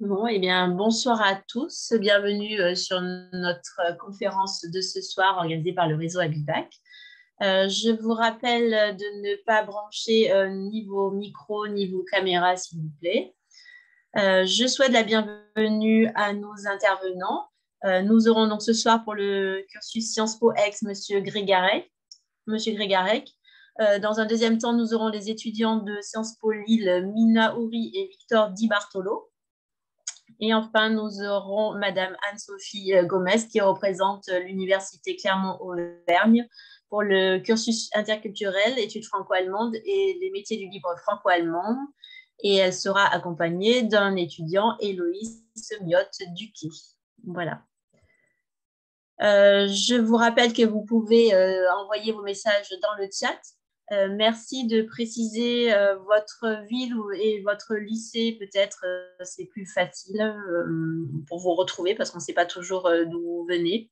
Bon, eh bien, bonsoir à tous. Bienvenue sur notre conférence de ce soir organisée par le réseau Abibac. Je vous rappelle de ne pas brancher ni vos micros ni vos caméras, s'il vous plaît. Je souhaite la bienvenue à nos intervenants. Nous aurons donc ce soir pour le cursus Sciences Po Aix, Monsieur Grégarec. Dans un deuxième temps, nous aurons les étudiants de Sciences Po Lille, Mina Houry et Victor Di Bartolo. Et enfin, nous aurons Madame Anne-Sophie Gomez qui représente l'Université Clermont-Auvergne pour le cursus interculturel, études franco-allemandes et les métiers du livre franco-allemand. Et elle sera accompagnée d'un étudiant, Héloïse Miotte-Duquet. Voilà. Je vous rappelle que vous pouvez envoyer vos messages dans le chat. Merci de préciser votre ville et votre lycée, peut-être c'est plus facile pour vous retrouver parce qu'on ne sait pas toujours d'où vous venez.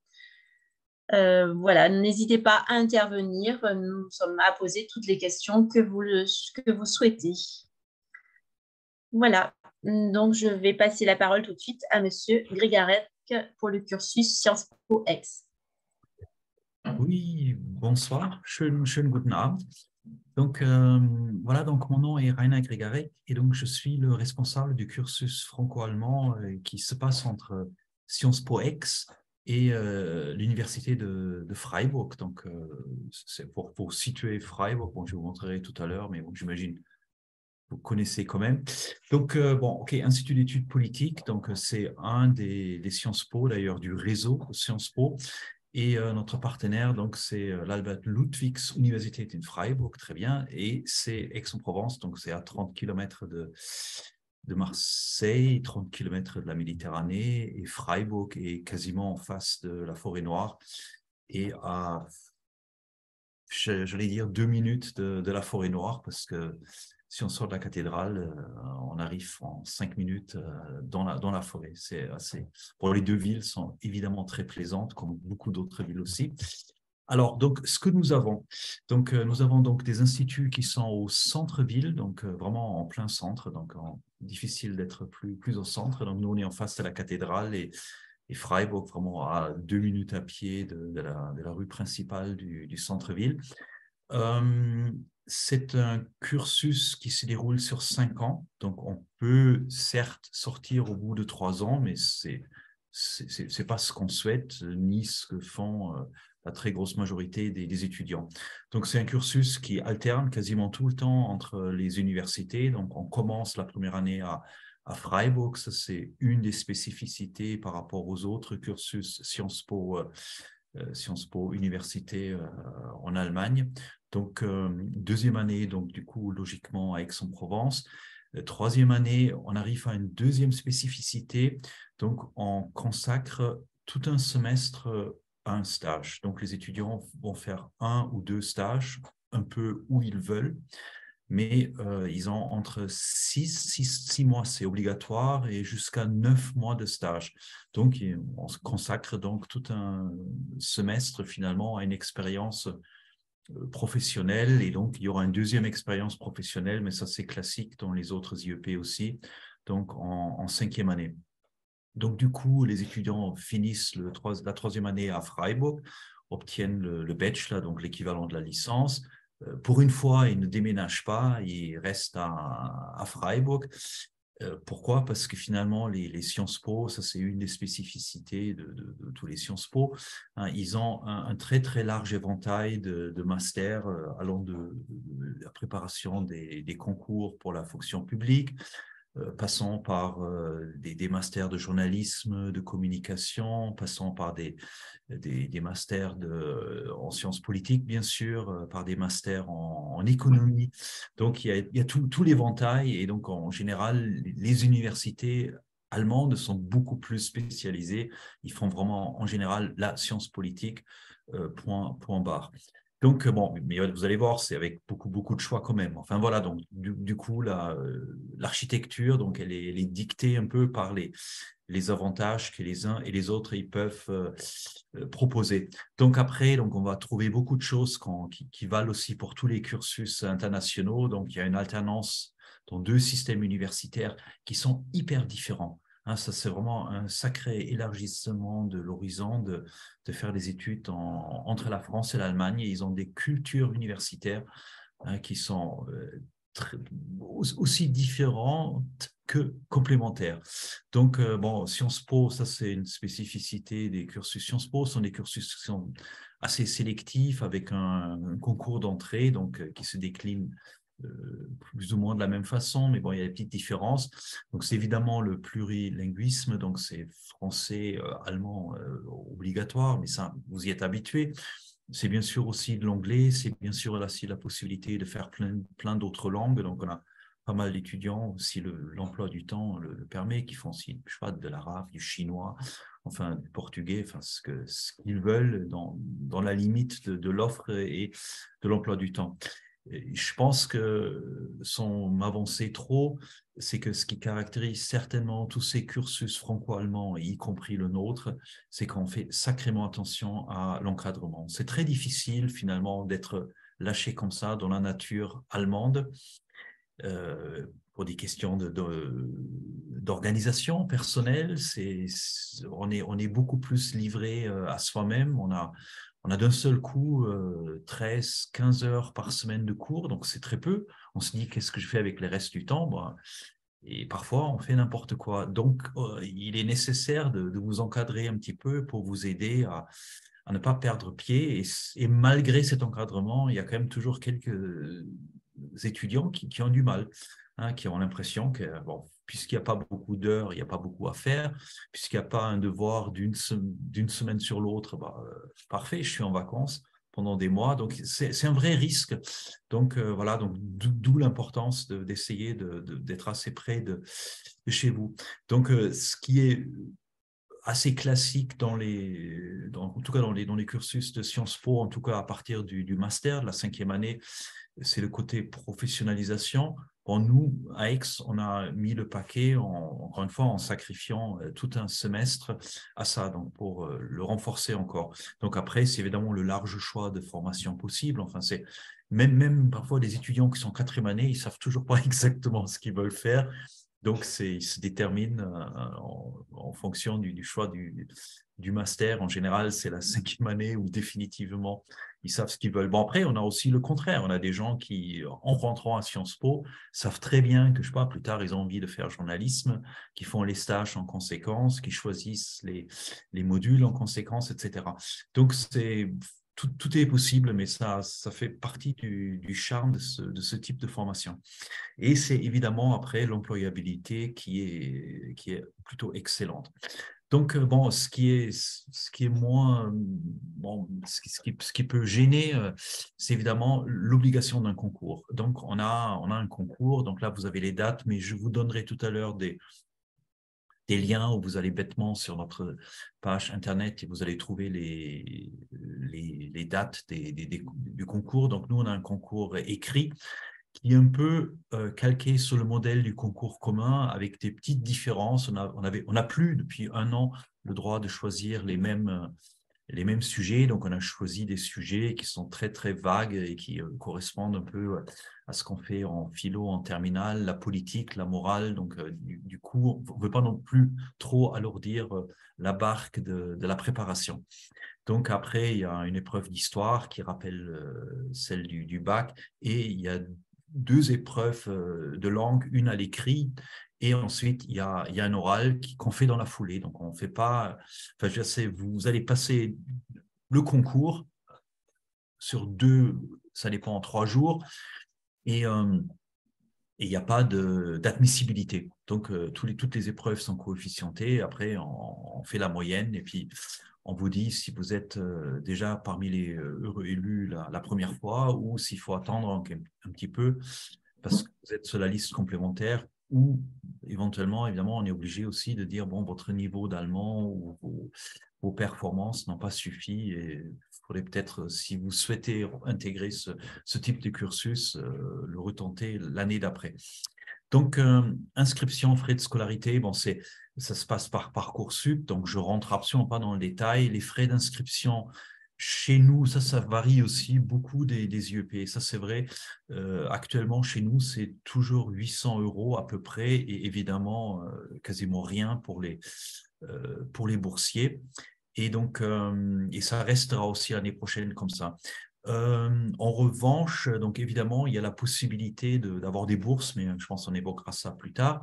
Voilà, n'hésitez pas à intervenir. Nous sommes à poser toutes les questions que vous souhaitez. Voilà, donc je vais passer la parole tout de suite à Monsieur Grégarec pour le cursus Sciences Po Aix. Oui, bonsoir, schönen guten Abend. Donc voilà, donc mon nom est Rainer Grégarec et donc je suis le responsable du cursus franco-allemand qui se passe entre Sciences Po Aix et l'université de Freiburg. Donc c'est pour situer Freiburg, bon, je vous montrerai tout à l'heure, mais bon, j'imagine vous connaissez quand même. Donc, bon, OK, Institut d'études politiques, donc c'est un des Sciences Po, d'ailleurs, du réseau Sciences Po. Et notre partenaire, donc, c'est l'Albert Ludwigs Universität in Freiburg, très bien, et c'est Aix-en-Provence, donc c'est à 30 km de Marseille, 30 km de la Méditerranée, et Freiburg est quasiment en face de la Forêt Noire, et à, j'allais dire, 2 minutes de la Forêt Noire, parce que si on sort de la cathédrale, on arrive en 5 minutes dans la forêt. C'est assez. Bon, les deux villes sont évidemment très plaisantes, comme beaucoup d'autres villes aussi. Alors, donc, ce que nous avons, donc, nous avons donc des instituts qui sont au centre-ville, donc vraiment en plein centre, donc difficile d'être plus au centre. Donc, nous, on est en face de la cathédrale et Freiburg, vraiment à 2 minutes à pied de la rue principale du centre-ville. C'est un cursus qui se déroule sur 5 ans, donc on peut certes sortir au bout de 3 ans, mais c'est pas ce qu'on souhaite, ni ce que font la très grosse majorité des étudiants. Donc c'est un cursus qui alterne quasiment tout le temps entre les universités, donc on commence la première année à Freiburg, ça c'est une des spécificités par rapport aux autres cursus Sciences Po Université en Allemagne. Donc, deuxième année, donc du coup, logiquement, à Aix-en-Provence. Troisième année, on arrive à une deuxième spécificité. Donc, on consacre tout un semestre à un stage. Donc, les étudiants vont faire 1 ou 2 stages, un peu où ils veulent. Mais ils ont entre 6 mois, c'est obligatoire, et jusqu'à 9 mois de stage. Donc, on se consacre donc tout un semestre finalement à une expérience professionnelle, et donc il y aura une deuxième expérience professionnelle, mais ça c'est classique dans les autres IEP aussi, donc en 5e année. Donc du coup, les étudiants finissent la 3e année à Freiburg, obtiennent le bachelor, donc l'équivalent de la licence. Pour une fois, ils ne déménagent pas, ils restent à Freiburg. Pourquoi? Parce que finalement, les Sciences Po, ça c'est une des spécificités de tous les Sciences Po, hein, ils ont un très très large éventail de masters allant de la préparation des concours pour la fonction publique, passant par des masters de journalisme, de communication, passant par des masters en sciences politiques, bien sûr, par des masters en économie. Donc, il y a tout l'éventail, et donc, en général, les universités allemandes sont beaucoup plus spécialisées. Ils font vraiment, en général, la science politique, point barre. Donc, bon, mais vous allez voir, c'est avec beaucoup de choix quand même. Enfin, voilà, donc, du coup, l'architecture, donc, elle est dictée un peu par les avantages que les uns et les autres ils peuvent proposer. Donc, après, donc, on va trouver beaucoup de choses qui valent aussi pour tous les cursus internationaux. Donc, il y a une alternance dans 2 systèmes universitaires qui sont hyper différents. Hein, ça, c'est vraiment un sacré élargissement de l'horizon de faire des études entre la France et l'Allemagne. Et ils ont des cultures universitaires qui sont aussi différentes que complémentaires. Donc, bon, Sciences Po, ça c'est une spécificité des cursus Sciences Po, ce sont des cursus qui sont assez sélectifs avec un concours d'entrée donc, qui se décline plus ou moins de la même façon, mais bon, il y a des petites différences. Donc, c'est évidemment le plurilinguisme, donc c'est français, allemand obligatoire, mais ça, vous y êtes habitué. C'est bien sûr aussi de l'anglais, c'est bien sûr aussi la possibilité de faire plein d'autres langues. Donc, on a pas mal d'étudiants, si l'emploi du temps le permet, qui font aussi, je sais pas, de l'arabe, du chinois, enfin du portugais, enfin ce qu'ils veulent dans la limite de l'offre et de l'emploi du temps. Et je pense que sans m'avancer trop, c'est que ce qui caractérise certainement tous ces cursus franco-allemands, y compris le nôtre, c'est qu'on fait sacrément attention à l'encadrement. C'est très difficile finalement d'être lâché comme ça dans la nature allemande pour des questions d'organisation personnelle. On est beaucoup plus livré à soi-même. On a d'un seul coup 13, 15 heures par semaine de cours, donc c'est très peu. On se dit, qu'est-ce que je fais avec le reste du temps? Bon, et parfois, on fait n'importe quoi. Donc, il est nécessaire de vous encadrer un petit peu pour vous aider à ne pas perdre pied. Et malgré cet encadrement, il y a quand même toujours quelques étudiants qui ont du mal, hein, qui ont l'impression que, bon, puisqu'il n'y a pas beaucoup d'heures, il n'y a pas beaucoup à faire, puisqu'il n'y a pas un devoir d'une semaine sur l'autre, bah, parfait, je suis en vacances pendant des mois. Donc, c'est un vrai risque. Donc, voilà, donc d'où l'importance d'essayer d'être assez près de chez vous. Donc, ce qui est assez classique en tout cas dans les cursus de Sciences Po, en tout cas à partir du master, de la 5e année, c'est le côté professionnalisation. Bon, nous, à Aix, on a mis le paquet, encore une fois, en sacrifiant tout un semestre à ça, donc pour le renforcer encore. Donc après, c'est évidemment le large choix de formation possible. Enfin, c'est même parfois des étudiants qui sont 4e année, ils ne savent toujours pas exactement ce qu'ils veulent faire. Donc, ils se déterminent en fonction du choix du master. En général, c'est la 5e année où définitivement, ils savent ce qu'ils veulent. Bon, après, on a aussi le contraire. On a des gens qui, en rentrant à Sciences Po, savent très bien que, je sais pas, plus tard, ils ont envie de faire journalisme, qui font les stages en conséquence, qui choisissent les modules en conséquence, etc. Donc, tout est possible, mais ça fait partie du charme de ce type de formation. Et c'est évidemment après l'employabilité qui est plutôt excellente. Donc, bon, ce qui est moins, bon, ce qui peut gêner, c'est évidemment l'obligation d'un concours. Donc, on a un concours. Donc là, vous avez les dates, mais je vous donnerai tout à l'heure des liens où vous allez bêtement sur notre page Internet et vous allez trouver les dates du concours. Donc, nous, on a un concours écrit qui est un peu calqué sur le modèle du concours commun avec des petites différences. On n'a plus depuis 1 an le droit de choisir les mêmes sujets. Donc, on a choisi des sujets qui sont très, très vagues et qui correspondent un peu à ce qu'on fait en philo, en terminale, la politique, la morale. Donc, du coup, on ne veut pas non plus trop alourdir la barque de la préparation. Donc, après, il y a une épreuve d'histoire qui rappelle celle du bac et il y a 2 épreuves de langue, une à l'écrit et ensuite il y a un oral qu'on fait dans la foulée. Donc, on ne fait pas… Enfin, je sais, vous allez passer le concours sur 2, ça dépend, en 3 jours et il n'y a pas d'admissibilité. Donc, toutes les épreuves sont coefficientées. Après, on fait la moyenne et puis on vous dit si vous êtes déjà parmi les heureux élus la première fois ou s'il faut attendre un petit peu parce que vous êtes sur la liste complémentaire ou éventuellement, évidemment, on est obligé aussi de dire, bon, votre niveau d'allemand ou vos performances n'ont pas suffi et il faudrait peut-être, si vous souhaitez intégrer ce type de cursus, le retenter l'année d'après. Donc, inscription, frais de scolarité, bon, ça se passe par Parcoursup, donc je rentre absolument pas dans le détail. Les frais d'inscription, Chez nous, ça varie aussi beaucoup des IEP. Ça, c'est vrai. Actuellement, chez nous, c'est toujours 800 € à peu près et évidemment, quasiment rien pour les boursiers. Et donc, et ça restera aussi l'année prochaine comme ça. En revanche, donc évidemment, il y a la possibilité d'avoir des bourses, mais je pense qu'on évoquera ça plus tard.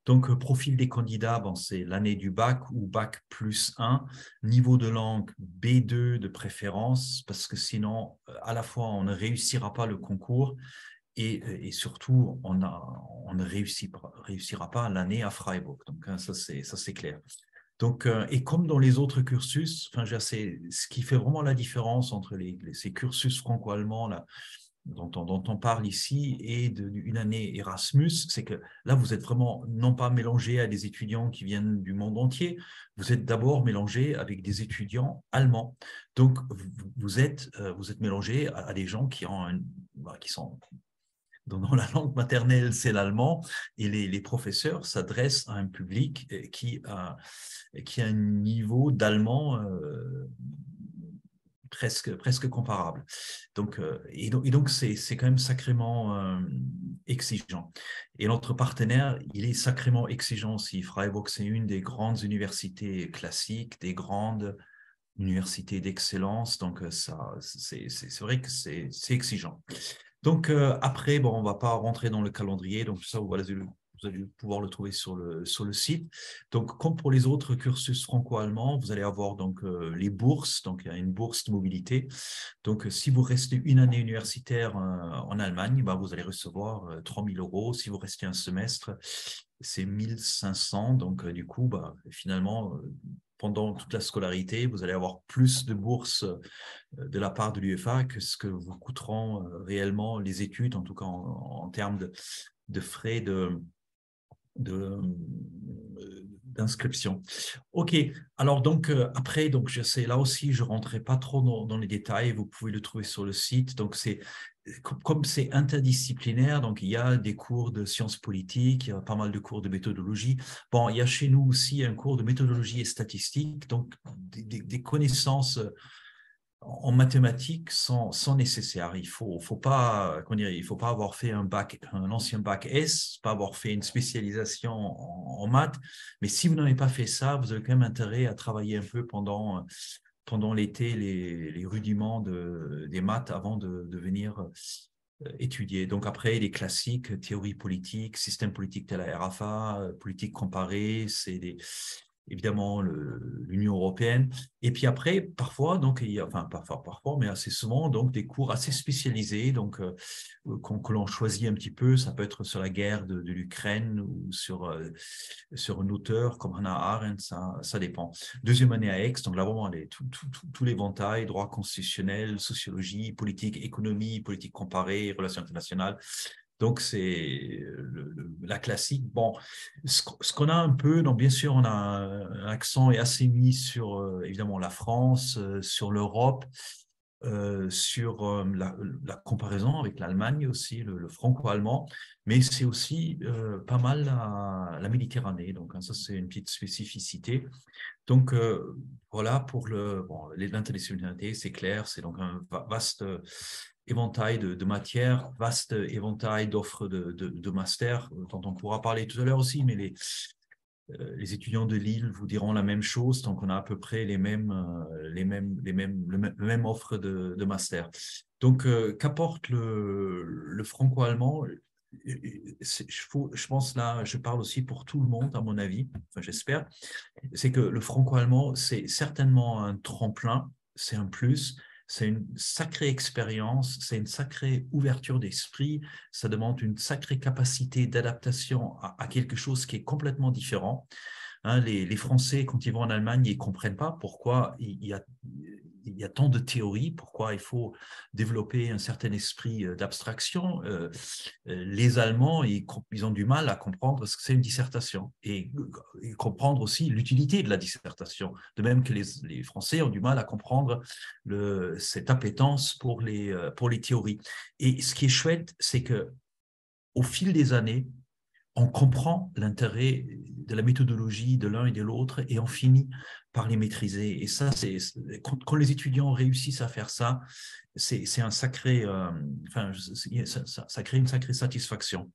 Donc, profil des candidats, bon, c'est l'année du bac ou bac plus 1, niveau de langue B2 de préférence, parce que sinon, à la fois, on ne réussira pas le concours et surtout, on ne réussira pas l'année à Freiburg. Donc, hein, ça, c'est clair. Donc, et comme dans les autres cursus, enfin, c'est ce qui fait vraiment la différence entre ces cursus franco-allemands là, dont on parle ici et d'une année Erasmus, c'est que là, vous êtes vraiment non pas mélangé à des étudiants qui viennent du monde entier, vous êtes d'abord mélangé avec des étudiants allemands. Donc, vous êtes mélangé à des gens qui sont dont la langue maternelle, c'est l'allemand, et les professeurs s'adressent à un public qui a un niveau d'allemand presque comparable. Donc, et donc c'est quand même sacrément exigeant. Et notre partenaire, il est sacrément exigeant aussi. Freiburg, c'est une des grandes universités classiques, des grandes universités d'excellence. Donc, c'est vrai que c'est exigeant. Donc, après, bon, on ne va pas rentrer dans le calendrier. Donc, ça, voilà, vous allez pouvoir le trouver sur le site. Donc, comme pour les autres cursus franco-allemands, vous allez avoir donc, les bourses. Donc, il y a une bourse de mobilité. Donc, si vous restez une année universitaire en Allemagne, bah, vous allez recevoir 3 000 €. Si vous restez un semestre, c'est 1 500. Donc, du coup, bah, finalement, pendant toute la scolarité, vous allez avoir plus de bourses de la part de l'UEFA que ce que vous coûteront réellement les études, en tout cas en termes de frais d'inscription. OK, alors donc après, donc je sais, là aussi, je ne rentrerai pas trop dans les détails, vous pouvez le trouver sur le site. Donc comme c'est interdisciplinaire, donc il y a des cours de sciences politiques, il y a pas mal de cours de méthodologie. Bon, il y a chez nous aussi un cours de méthodologie et statistique, donc des connaissances en mathématiques sont nécessaires. Il faut pas, comment dire, il faut pas avoir fait un ancien bac S, pas avoir fait une spécialisation en maths. Mais si vous n'avez pas fait ça, vous avez quand même intérêt à travailler un peu pendant l'été les rudiments des maths avant de venir étudier. Donc après, les classiques, théorie politique, système politique de la RFA, politique comparée, c'est évidemment l'Union européenne. Et puis après, parfois, donc, il y a, enfin, parfois, mais assez souvent, donc, des cours assez spécialisés, donc, que l'on choisit un petit peu. Ça peut être sur la guerre de l'Ukraine ou sur un auteur comme Hannah Arendt, ça dépend. Deuxième année à Aix, donc là, vraiment, tout l'éventail, droit constitutionnel, sociologie, politique, économie, politique comparée, relations internationales. Donc, c'est la classique. Bon, ce qu'on a un peu, donc bien sûr, on a un accent assez mis sur, évidemment, la France, sur l'Europe, sur la comparaison avec l'Allemagne aussi, le franco-allemand, mais c'est aussi pas mal la Méditerranée. Donc, hein, ça, c'est une petite spécificité. Donc, voilà, pour l'interdisciplinarité, c'est clair, c'est donc un vaste éventail de matières, vaste éventail d'offres de master, dont on pourra parler tout à l'heure aussi, mais les étudiants de Lille vous diront la même chose, donc on a à peu près le même offre de master. Donc, qu'apporte le franco-allemand? Je pense là, je parle aussi pour tout le monde, à mon avis, enfin, j'espère, c'est que le franco-allemand, c'est certainement un tremplin, c'est un plus, c'est une sacrée expérience, c'est une sacrée ouverture d'esprit, ça demande une sacrée capacité d'adaptation à quelque chose qui est complètement différent. Hein, les Français, quand ils vont en Allemagne, ils ne comprennent pas pourquoi il y a tant de théories, pourquoi il faut développer un certain esprit d'abstraction. Les Allemands, ils ont du mal à comprendre ce que c'est une dissertation et comprendre aussi l'utilité de la dissertation, de même que les Français ont du mal à comprendre cette appétence pour les théories. Et ce qui est chouette, c'est que au fil des années, on comprend l'intérêt de la méthodologie de l'un et de l'autre et on finit par les maîtriser. Et ça, quand les étudiants réussissent à faire ça, c'est un sacré, ça crée une sacrée satisfaction.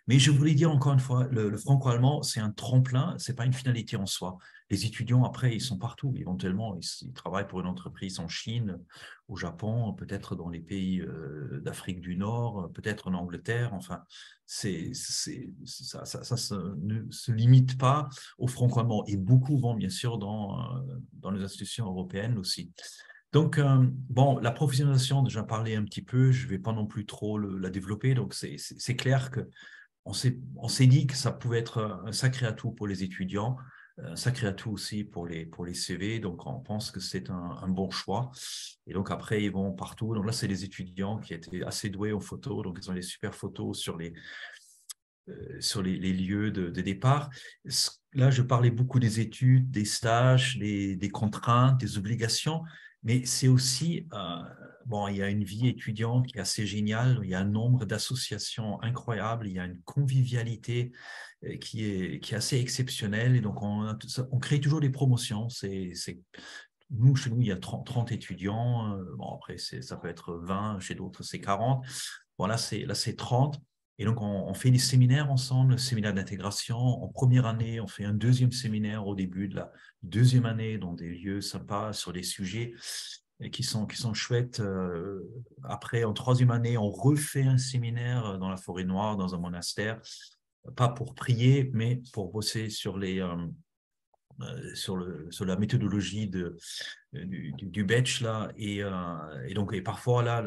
Mais je voulais dire encore une fois, le franco-allemand, c'est un tremplin, ce n'est pas une finalité en soi. Les étudiants, après, ils sont partout. Éventuellement, ils travaillent pour une entreprise en Chine, au Japon, peut-être dans les pays d'Afrique du Nord, peut-être en Angleterre. Enfin, ça ne se limite pas au franco-allemand. Et beaucoup vont, bien sûr, dans les institutions européennes aussi. Donc, bon, la professionnalisation, déjà parlé un petit peu, je ne vais pas non plus trop la développer. Donc, c'est clair que on s'est dit que ça pouvait être un sacré atout pour les étudiants, un sacré atout aussi pour les CV. Donc, on pense que c'est un bon choix. Et donc, après, ils vont partout. Donc là, c'est les étudiants qui étaient assez doués en photo. Donc, ils ont des super photos sur les lieux de départ. Là, je parlais beaucoup des études, des stages, des contraintes, des obligations, mais c'est aussi, bon, il y a une vie étudiante qui est assez géniale, il y a un nombre d'associations incroyables, il y a une convivialité qui est assez exceptionnelle, et donc on crée toujours des promotions. Nous, chez nous, il y a 30 étudiants, bon, après, ça peut être 20, chez d'autres, c'est 40. Bon, là, c'est 30. Et donc, on fait des séminaires ensemble, séminaire d'intégration. En première année, on fait un deuxième séminaire au début de la deuxième année dans des lieux sympas sur des sujets qui sont chouettes. Après, en troisième année, on refait un séminaire dans la forêt noire, dans un monastère, pas pour prier, mais pour bosser sur sur la méthodologie du batch là et donc et parfois là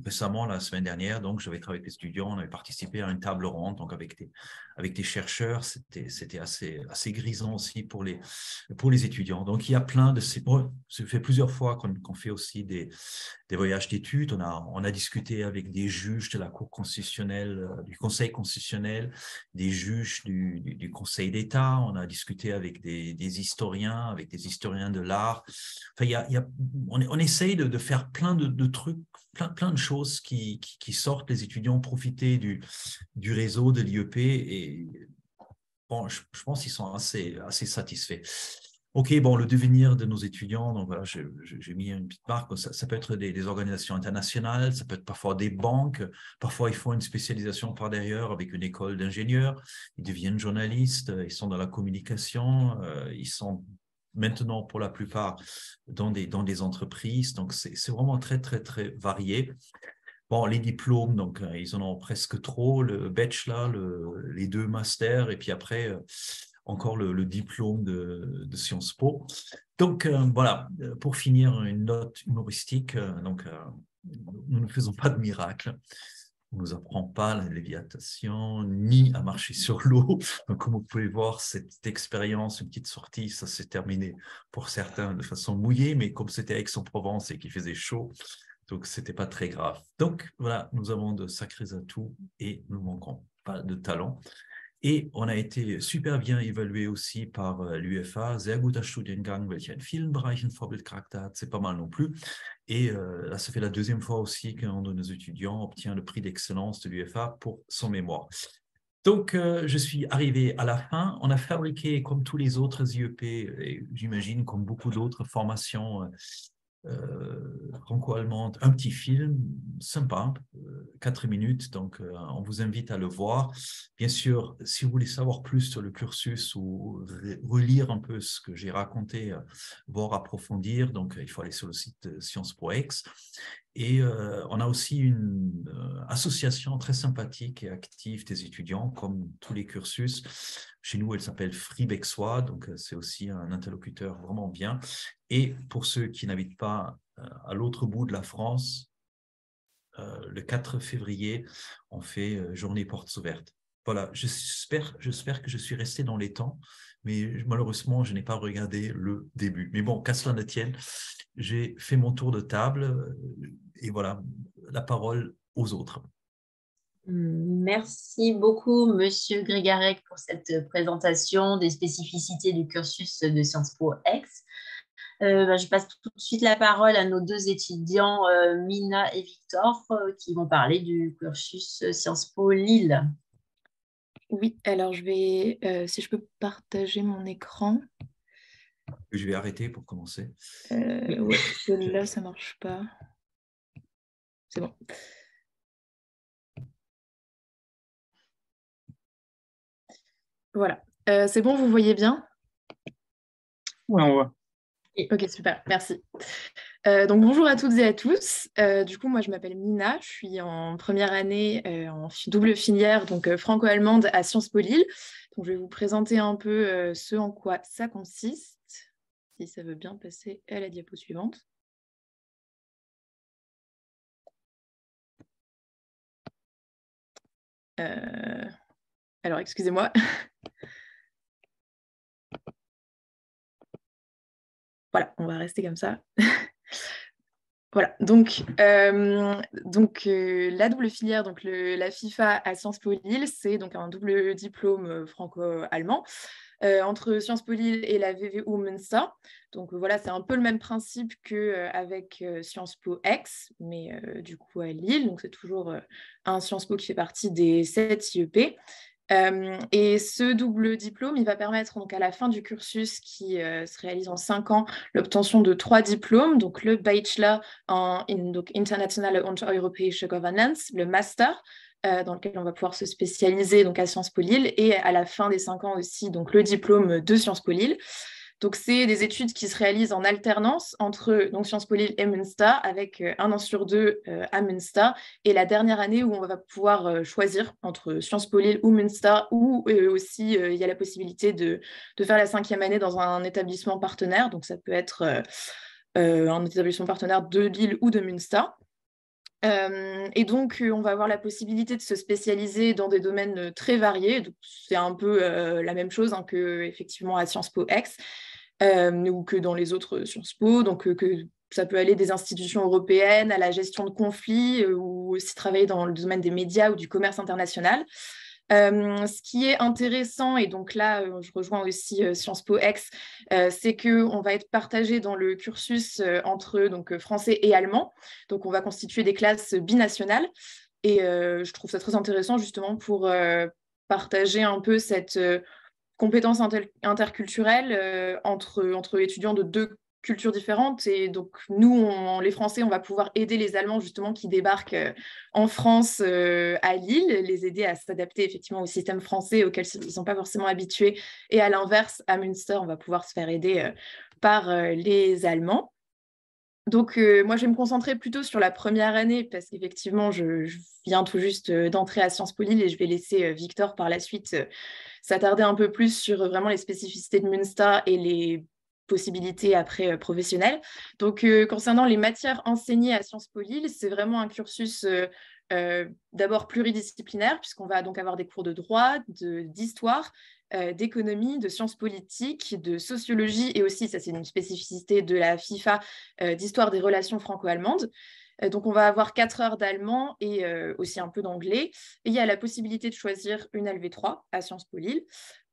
récemment la semaine dernière donc j'avais travaillé avec les étudiants, on avait participé à une table ronde donc avec des chercheurs, c'était assez grisant aussi pour les étudiants. Donc il y a plein de ces ça fait plusieurs fois qu'on fait aussi des voyages d'études. On a discuté avec des juges de la Cour constitutionnelle, du Conseil constitutionnel, des juges du Conseil d'État. On a discuté avec des historiens, avec des historiens de l'art. Enfin, on essaye de faire plein de trucs, plein de choses qui sortent. Les étudiants profiter du réseau de l'IEP et bon, je pense qu'ils sont assez satisfaits. OK, bon, le devenir de nos étudiants, donc voilà, j'ai mis une petite marque. Ça peut être des organisations internationales, ça peut être parfois des banques, parfois ils font une spécialisation par derrière avec une école d'ingénieurs, ils deviennent journalistes, ils sont dans la communication, ils sont maintenant pour la plupart dans des entreprises, donc c'est vraiment très, très, très varié. Bon, les diplômes, donc ils en ont presque trop, le bachelor, les deux masters, et puis après, encore le diplôme de Sciences Po. Donc, voilà, pour finir, une note humoristique. Donc, nous ne faisons pas de miracle. On ne nous apprend pas la lévitation, ni à marcher sur l'eau. Donc, comme vous pouvez voir, cette expérience, une petite sortie, ça s'est terminé pour certains de façon mouillée, mais comme c'était Aix-en-Provence et qu'il faisait chaud, donc, ce n'était pas très grave. Donc, voilà, nous avons de sacrés atouts et nous ne manquons pas de talent. Et on a été super bien évalué aussi par l'UFA. Sehr guter Studiengang, welcher in vielen Bereichen Vorbildcharakter hat. C'est pas mal non plus. Et là, ça fait la deuxième fois aussi qu'un de nos étudiants obtient le prix d'excellence de l'UFA pour son mémoire. Donc, je suis arrivé à la fin. On a fabriqué, comme tous les autres IEP, et j'imagine comme beaucoup d'autres formations franco-allemande, un petit film sympa, 4 minutes, donc on vous invite à le voir. Bien sûr, si vous voulez savoir plus sur le cursus ou relire un peu ce que j'ai raconté, voire approfondir, donc il faut aller sur le site Sciences Po Aix. Et on a aussi une association très sympathique et active des étudiants, comme tous les cursus. Chez nous, elle s'appelle Fribexois, donc c'est aussi un interlocuteur vraiment bien. Et pour ceux qui n'habitent pas à l'autre bout de la France, le 4 février, on fait journée portes ouvertes. Voilà, j'espère que je suis resté dans les temps, mais malheureusement, je n'ai pas regardé le début. Mais bon, qu'à cela ne tienne, j'ai fait mon tour de table et voilà, la parole aux autres. Merci beaucoup, Monsieur Grégarec, pour cette présentation des spécificités du cursus de Sciences Po Aix. Je passe tout de suite la parole à nos deux étudiants, Mina et Victor, qui vont parler du cursus Sciences Po Lille. Oui, alors je vais, si je peux partager mon écran. Je vais arrêter pour commencer. Ouais, parce que là, ça marche pas. C'est bon. Voilà. C'est bon, vous voyez bien? Oui, on voit. Ok, super, merci. Donc bonjour à toutes et à tous. Du coup, moi je m'appelle Mina, je suis en première année en double filière, donc franco-allemande à Sciences Po Lille. Donc je vais vous présenter un peu ce en quoi ça consiste, si ça veut bien passer à la diapo suivante. Alors excusez-moi. Voilà, on va rester comme ça. Voilà, donc la double filière, donc la FIFA à Sciences Po Lille, c'est donc un double diplôme franco-allemand entre Sciences Po Lille et la VWU Münster. Donc voilà, c'est un peu le même principe qu'avec Sciences Po Aix, mais du coup à Lille. Donc c'est toujours un Sciences Po qui fait partie des 7 IEP. Et ce double diplôme, il va permettre donc à la fin du cursus qui se réalise en 5 ans, l'obtention de 3 diplômes, donc le Bachelor en Internationale und Europäische Governance, le Master, dans lequel on va pouvoir se spécialiser donc à Sciences Po Lille, et à la fin des 5 ans aussi donc le diplôme de Sciences Po Lille. Donc, c'est des études qui se réalisent en alternance entre donc, Sciences Po Lille et Münster, avec 1 an sur 2 à Münster, et la dernière année où on va pouvoir choisir entre Sciences Po Lille ou Münster, ou aussi il y a la possibilité de faire la 5e année dans un établissement partenaire. Donc, ça peut être un établissement partenaire de Lille ou de Münster. Et donc, on va avoir la possibilité de se spécialiser dans des domaines très variés. Donc, c'est un peu la même chose qu'effectivement à Sciences Po Aix ou que dans les autres Sciences Po. Donc, que ça peut aller des institutions européennes à la gestion de conflits ou aussi travailler dans le domaine des médias ou du commerce international. Ce qui est intéressant, et donc là, je rejoins aussi Sciences Po Aix, c'est qu'on va être partagé dans le cursus entre donc, français et allemand. Donc, on va constituer des classes binationales. Et je trouve ça très intéressant justement pour partager un peu cette compétence interculturelle entre étudiants de 2 cultures différentes. Et donc, nous, les Français, on va pouvoir aider les Allemands, justement, qui débarquent en France à Lille, les aider à s'adapter, effectivement, au système français auquel ils ne sont pas forcément habitués. Et à l'inverse, à Münster, on va pouvoir se faire aider par les Allemands. Donc, moi, je vais me concentrer plutôt sur la première année parce qu'effectivement, je viens tout juste d'entrer à Sciences Po Lille et je vais laisser Victor par la suite s'attarder un peu plus sur vraiment les spécificités de Münster et les possibilités après professionnelles. Donc, concernant les matières enseignées à Sciences Po Lille, c'est vraiment un cursus d'abord pluridisciplinaire, puisqu'on va donc avoir des cours de droit, d'histoire, d'économie, de sciences politiques, de sociologie, et aussi, ça c'est une spécificité de la FIFA, d'histoire des relations franco-allemandes. Donc, on va avoir 4 heures d'allemand et aussi un peu d'anglais. Et il y a la possibilité de choisir une LV3 à Sciences Po Lille.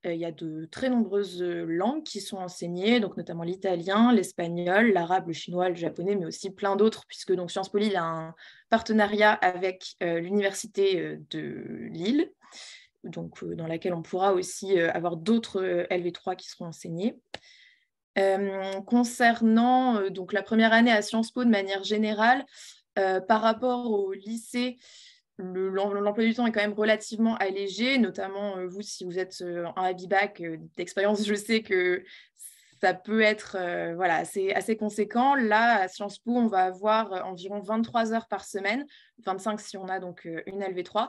Il y a de très nombreuses langues qui sont enseignées, donc notamment l'italien, l'espagnol, l'arabe, le chinois, le japonais, mais aussi plein d'autres, puisque donc, Sciences Po Lille a un partenariat avec l'université de Lille, donc, dans laquelle on pourra aussi avoir d'autres LV3 qui seront enseignées. Concernant donc la première année à Sciences Po de manière générale, par rapport au lycée, l'emploi du temps est quand même relativement allégé, notamment vous, si vous êtes en Abibac d'expérience, je sais que ça peut être voilà, assez conséquent. Là, à Sciences Po, on va avoir environ 23 heures par semaine, 25 si on a donc une LV3.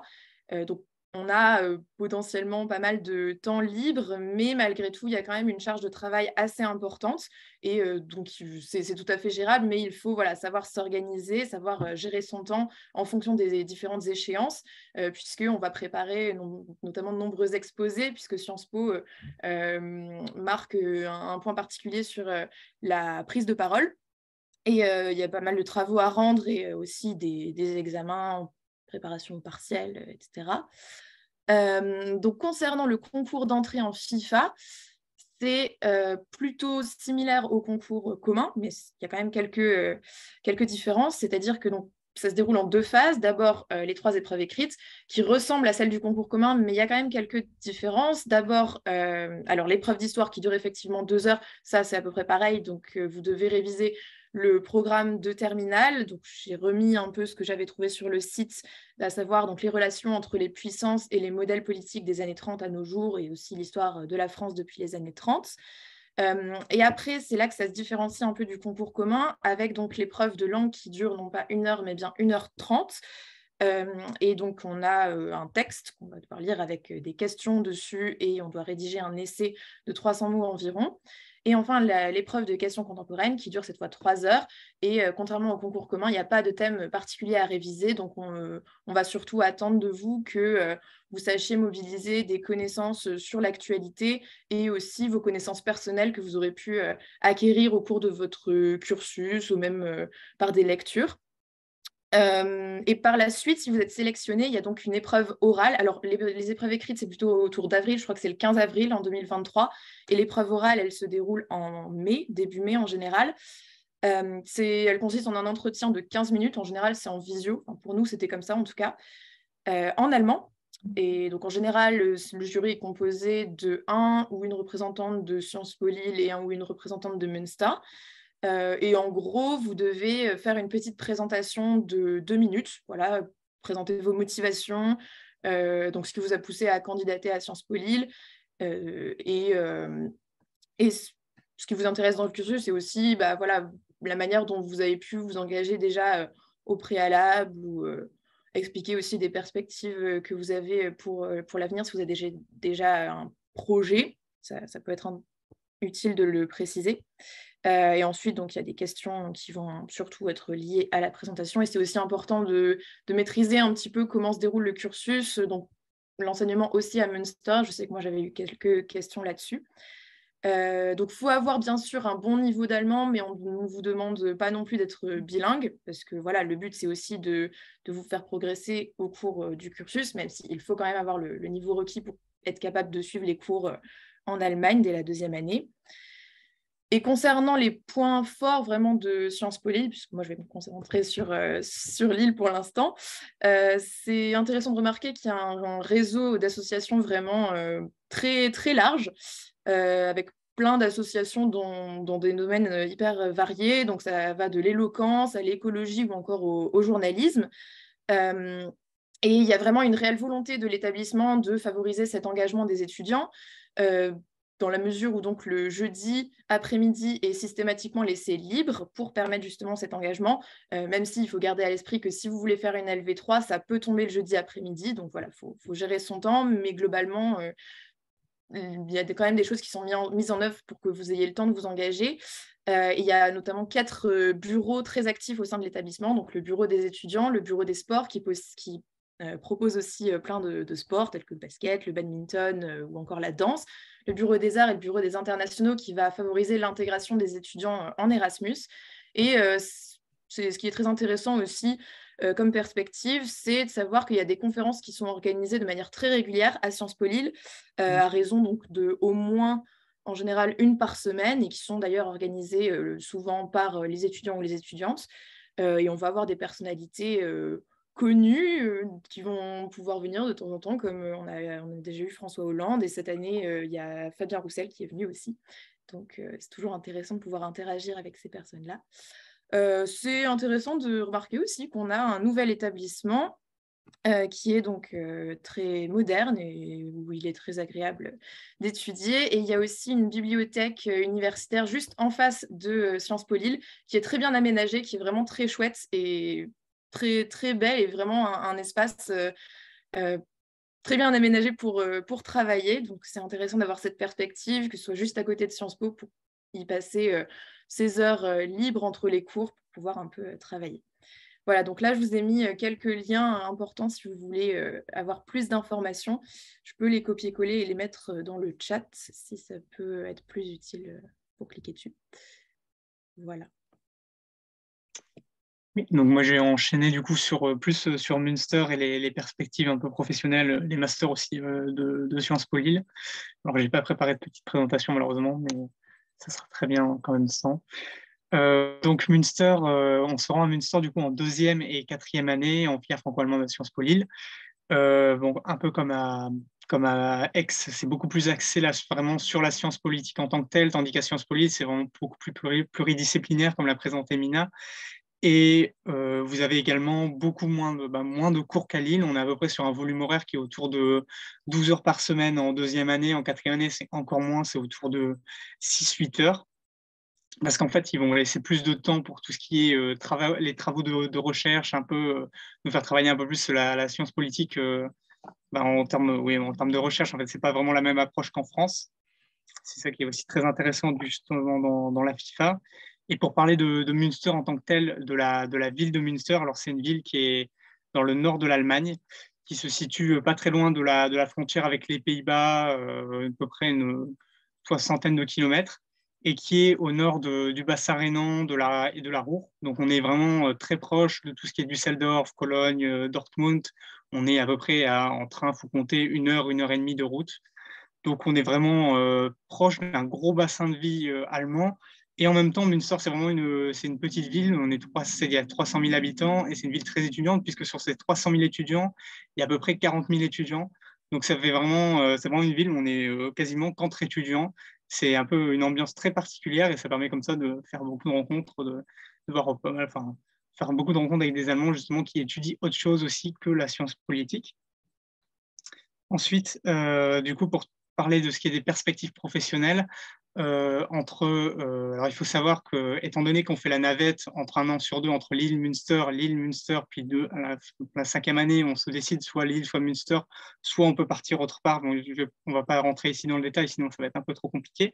Donc, on a potentiellement pas mal de temps libre, mais malgré tout, il y a quand même une charge de travail assez importante. Et donc, c'est tout à fait gérable, mais il faut voilà, savoir s'organiser, savoir gérer son temps en fonction des différentes échéances, puisqu'on va préparer notamment de nombreux exposés, puisque Sciences Po marque un point particulier sur la prise de parole. Et il y a pas mal de travaux à rendre et aussi des examens, préparation partielle, etc. Donc, concernant le concours d'entrée en FIFA, c'est plutôt similaire au concours commun, mais il y a quand même quelques différences. C'est-à-dire que donc, ça se déroule en 2 phases. D'abord, les 3 épreuves écrites qui ressemblent à celles du concours commun, mais il y a quand même quelques différences. D'abord, alors l'épreuve d'histoire qui dure effectivement 2 heures, ça c'est à peu près pareil, donc vous devez réviser le programme de terminale. Donc j'ai remis un peu ce que j'avais trouvé sur le site, à savoir donc les relations entre les puissances et les modèles politiques des années 30 à nos jours, et aussi l'histoire de la France depuis les années 30. Et après, c'est là que ça se différencie un peu du concours commun, avec donc l'épreuve de langue qui dure non pas 1 heure, mais bien 1h30. Et donc, on a un texte qu'on va devoir lire avec des questions dessus, et on doit rédiger un essai de 300 mots environ. Et enfin, l'épreuve de questions contemporaines qui dure cette fois 3 heures. Et contrairement au concours commun, il n'y a pas de thème particulier à réviser. Donc, on va surtout attendre de vous que vous sachiez mobiliser des connaissances sur l'actualité et aussi vos connaissances personnelles que vous aurez pu acquérir au cours de votre cursus ou même par des lectures. Et par la suite, si vous êtes sélectionné, il y a donc une épreuve orale. Alors, les épreuves écrites, c'est plutôt autour d'avril, je crois que c'est le 15 avril en 2023. Et l'épreuve orale, elle se déroule en mai, début mai en général. Elle consiste en un entretien de 15 minutes. En général, c'est en visio. Enfin, pour nous, c'était comme ça en tout cas. En allemand. Et donc, en général, le jury est composé de un ou une représentante de Sciences Po Lille et un ou une représentante de Münster. Et en gros, vous devez faire une petite présentation de 2 minutes, voilà, présenter vos motivations, donc ce qui vous a poussé à candidater à Sciences Po Lille, et ce qui vous intéresse dans le cursus, c'est aussi voilà, la manière dont vous avez pu vous engager déjà au préalable, ou expliquer aussi des perspectives que vous avez pour l'avenir, si vous avez déjà un projet, ça peut être utile de le préciser. Et ensuite, donc, il y a des questions qui vont surtout être liées à la présentation. Et c'est aussi important de maîtriser un petit peu comment se déroule le cursus. Donc, l'enseignement aussi à Münster. Je sais que moi, j'avais eu quelques questions là-dessus. Donc, il faut avoir bien sûr un bon niveau d'allemand, mais on ne vous demande pas non plus d'être bilingue, parce que voilà, le but, c'est aussi de vous faire progresser au cours du cursus, même s'il faut quand même avoir le niveau requis pour être capable de suivre les cours en Allemagne dès la 2e année. Et concernant les points forts vraiment de Sciences Po Lille, puisque moi je vais me concentrer sur Lille pour l'instant, c'est intéressant de remarquer qu'il y a un réseau d'associations vraiment très, très large, avec plein d'associations dans des domaines hyper variés. Donc ça va de l'éloquence à l'écologie ou encore au journalisme. Et il y a vraiment une réelle volonté de l'établissement de favoriser cet engagement des étudiants, dans la mesure où donc le jeudi après-midi est systématiquement laissé libre pour permettre justement cet engagement, même s'il faut garder à l'esprit que si vous voulez faire une LV3, ça peut tomber le jeudi après-midi, donc voilà, faut gérer son temps, mais globalement, il y a quand même des choses qui sont mises en œuvre pour que vous ayez le temps de vous engager. Il y a notamment 4 bureaux très actifs au sein de l'établissement, donc le bureau des étudiants, le bureau des sports qui propose aussi plein de sports tels que le basket, le badminton ou encore la danse, le bureau des arts et le bureau des internationaux qui va favoriser l'intégration des étudiants en Erasmus. Et ce qui est très intéressant aussi comme perspective, c'est de savoir qu'il y a des conférences qui sont organisées de manière très régulière à Sciences Po Lille, à raison donc de au moins en général 1 par semaine, et qui sont d'ailleurs organisées souvent par les étudiants ou les étudiantes. Et on va avoir des personnalités connus qui vont pouvoir venir de temps en temps, comme on a déjà eu François Hollande, et cette année, il y a Fabien Roussel qui est venu aussi. Donc, c'est toujours intéressant de pouvoir interagir avec ces personnes-là. C'est intéressant de remarquer aussi qu'on a un nouvel établissement qui est donc très moderne et où il est très agréable d'étudier. Et il y a aussi une bibliothèque universitaire juste en face de Sciences Po Lille qui est très bien aménagée, qui est vraiment très chouette et très, très belle, et vraiment un espace très bien aménagé pour travailler. Donc, c'est intéressant d'avoir cette perspective, que ce soit juste à côté de Sciences Po, pour y passer ses heures libres entre les cours pour pouvoir un peu travailler. Voilà, donc là, je vous ai mis quelques liens importants si vous voulez avoir plus d'informations. Je peux les copier-coller et les mettre dans le chat si ça peut être plus utile pour cliquer dessus. Voilà. Oui, donc moi j'ai enchaîné du coup plus sur Münster et les perspectives un peu professionnelles, les masters aussi de Sciences Po Lille. Alors j'ai pas préparé de petite présentation malheureusement, mais ça sera très bien quand même sans. Donc Münster, on se rend à Münster du coup en 2e et 4e année en filière franco-allemande à Sciences Po Lille. Bon, un peu comme à Aix, c'est beaucoup plus axé là, vraiment sur la science politique en tant que telle, tandis qu'à Sciences Po Lille, c'est vraiment beaucoup plus pluridisciplinaire, comme l'a présenté Mina. Et vous avez également beaucoup moins de cours qu'à Lille. On est à peu près sur un volume horaire qui est autour de 12 heures par semaine en 2e année. En 4e année, c'est encore moins, c'est autour de 6-8 heures. Parce qu'en fait, ils vont laisser plus de temps pour tout ce qui est les travaux de recherche, un peu, nous faire travailler un peu plus la science politique en termes de recherche. En fait, c'est pas vraiment la même approche qu'en France. C'est ça qui est aussi très intéressant justement dans la FIFA. Et pour parler de Münster en tant que tel, de la ville de Münster, alors c'est une ville qui est dans le nord de l'Allemagne, qui se situe pas très loin de la frontière avec les Pays-Bas, à peu près une soixantaine de kilomètres, et qui est au nord du bassin rhénan et de la Ruhr. Donc on est vraiment très proche de tout ce qui est Düsseldorf, Cologne, Dortmund. On est à peu près en train, il faut compter 1 heure et demie de route. Donc on est vraiment proche d'un gros bassin de vie allemand. Et en même temps, Münster, c'est vraiment une petite ville. Il y a 300 000 habitants et c'est une ville très étudiante, puisque sur ces 300 000 étudiants, il y a à peu près 40 000 étudiants. Donc ça fait vraiment, c'est vraiment une ville où on est quasiment qu'entre étudiants. C'est un peu une ambiance très particulière et ça permet comme ça de faire beaucoup de rencontres, de voir pas mal, enfin, faire beaucoup de rencontres avec des Allemands justement qui étudient autre chose aussi que la science politique. Ensuite, du coup, pour parler de ce qui est des perspectives professionnelles, alors il faut savoir que, étant donné qu'on fait la navette entre 1 an sur 2 entre Lille, Münster, puis à la 5e année, on se décide soit Lille, soit Münster, soit on peut partir autre part. Bon, on ne va pas rentrer ici dans le détail, sinon ça va être un peu trop compliqué.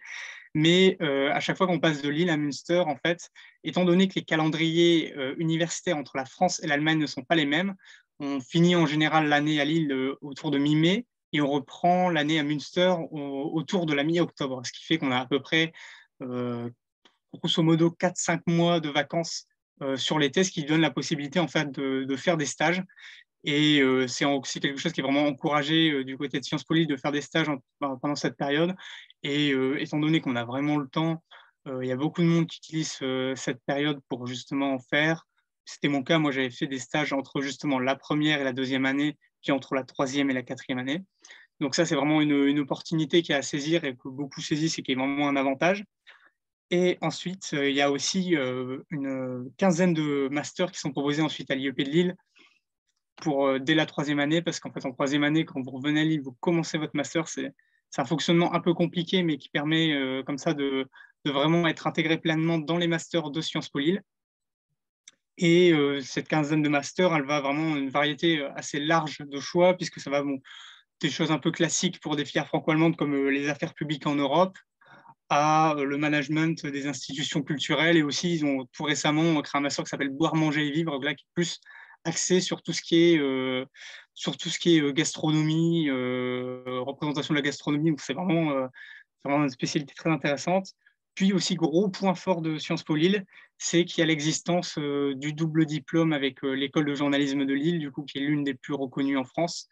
Mais à chaque fois qu'on passe de Lille à Münster, en fait, étant donné que les calendriers universitaires entre la France et l'Allemagne ne sont pas les mêmes, on finit en général l'année à Lille autour de mi-mai et on reprend l'année à Münster autour de la mi-octobre, ce qui fait qu'on a à peu près, grosso modo, 4-5 mois de vacances sur l'été, ce qui donne la possibilité en fait de faire des stages. Et c'est aussi quelque chose qui est vraiment encouragé du côté de Sciences Po Lille de faire des stages pendant cette période. Et étant donné qu'on a vraiment le temps, il y a beaucoup de monde qui utilise cette période pour justement en faire. C'était mon cas, moi j'avais fait des stages entre justement la 1e et la 2e année, puis entre la 3e et la 4e année. Donc ça, c'est vraiment une opportunité qui est à saisir et que beaucoup saisissent et qui est vraiment un avantage. Et ensuite, il y a aussi une quinzaine de masters qui sont proposés ensuite à l'IEP de Lille dès la 3e année, parce qu'en fait, en 3e année, quand vous revenez à Lille, vous commencez votre master. C'est un fonctionnement un peu compliqué, mais qui permet comme ça de vraiment être intégré pleinement dans les masters de Sciences Po Lille. Et cette quinzaine de masters, elle va vraiment une variété assez large de choix, puisque ça va des choses un peu classiques pour des filières franco-allemandes comme les affaires publiques en Europe, à le management des institutions culturelles. Et aussi, ils ont tout récemment créé un master qui s'appelle Boire, manger et vivre, là, qui est plus axé sur tout ce qui est gastronomie, représentation de la gastronomie. Donc c'est vraiment une spécialité très intéressante. Puis aussi, gros point fort de Sciences Po Lille, c'est qu'il y a l'existence du double diplôme avec l'école de journalisme de Lille, du coup, qui est l'une des plus reconnues en France.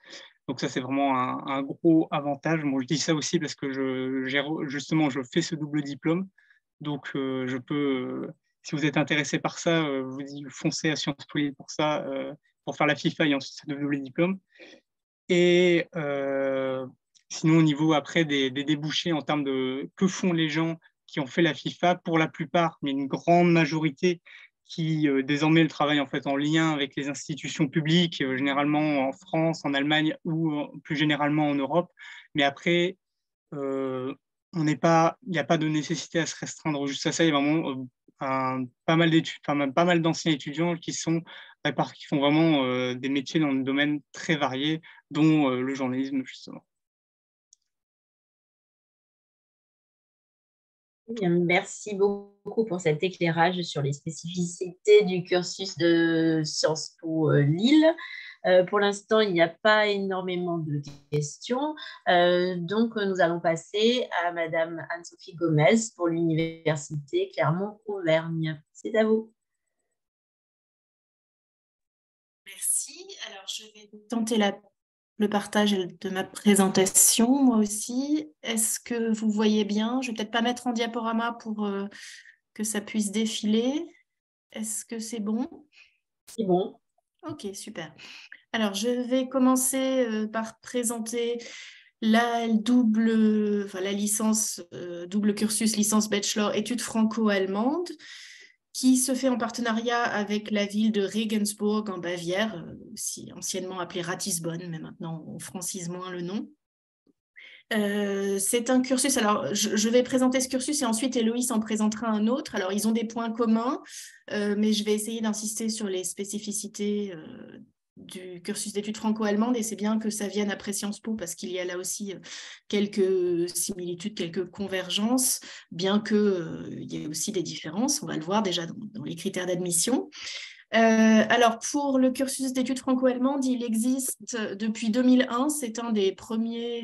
Donc ça, c'est vraiment un gros avantage. Bon, je dis ça aussi parce que je fais ce double diplôme. Donc je peux, si vous êtes intéressé par ça, vous foncez à Sciences Po Lille pour ça, pour faire la FIFA et ensuite ce double diplôme. Et sinon, au niveau après des débouchés en termes de que font les gens qui ont fait la FIFA, pour la plupart, mais une grande majorité qui désormais le travail en fait en lien avec les institutions publiques, généralement en France, en Allemagne ou plus généralement en Europe. Mais après, il n'y a pas de nécessité à se restreindre juste à ça. Il y a vraiment pas mal d'anciens étudiants qui font vraiment des métiers dans des domaines très variés, dont le journalisme justement. Merci beaucoup pour cet éclairage sur les spécificités du cursus de Sciences Po Lille. Pour l'instant, il n'y a pas énormément de questions. Donc, nous allons passer à Madame Anne-Sophie Gomez pour l'Université Clermont-Auvergne. C'est à vous. Merci. Alors, je vais tenter le partage de ma présentation, moi aussi. Est-ce que vous voyez bien? Je ne vais peut-être pas mettre en diaporama que ça puisse défiler. Est-ce que c'est bon? C'est bon. Ok, super. Alors, je vais commencer par présenter la licence, double cursus licence bachelor études franco-allemandes, qui se fait en partenariat avec la ville de Regensburg en Bavière, aussi anciennement appelée Ratisbonne, mais maintenant on francise moins le nom. C'est un cursus, alors je vais présenter ce cursus et ensuite Héloïse en présentera un autre. Alors ils ont des points communs, mais je vais essayer d'insister sur les spécificités du cursus d'études franco-allemandes, et c'est bien que ça vienne après Sciences Po parce qu'il y a là aussi quelques similitudes, quelques convergences, bien qu'il y ait aussi des différences, on va le voir déjà dans les critères d'admission. Alors, pour le cursus d'études franco-allemandes, il existe depuis 2001. C'est un des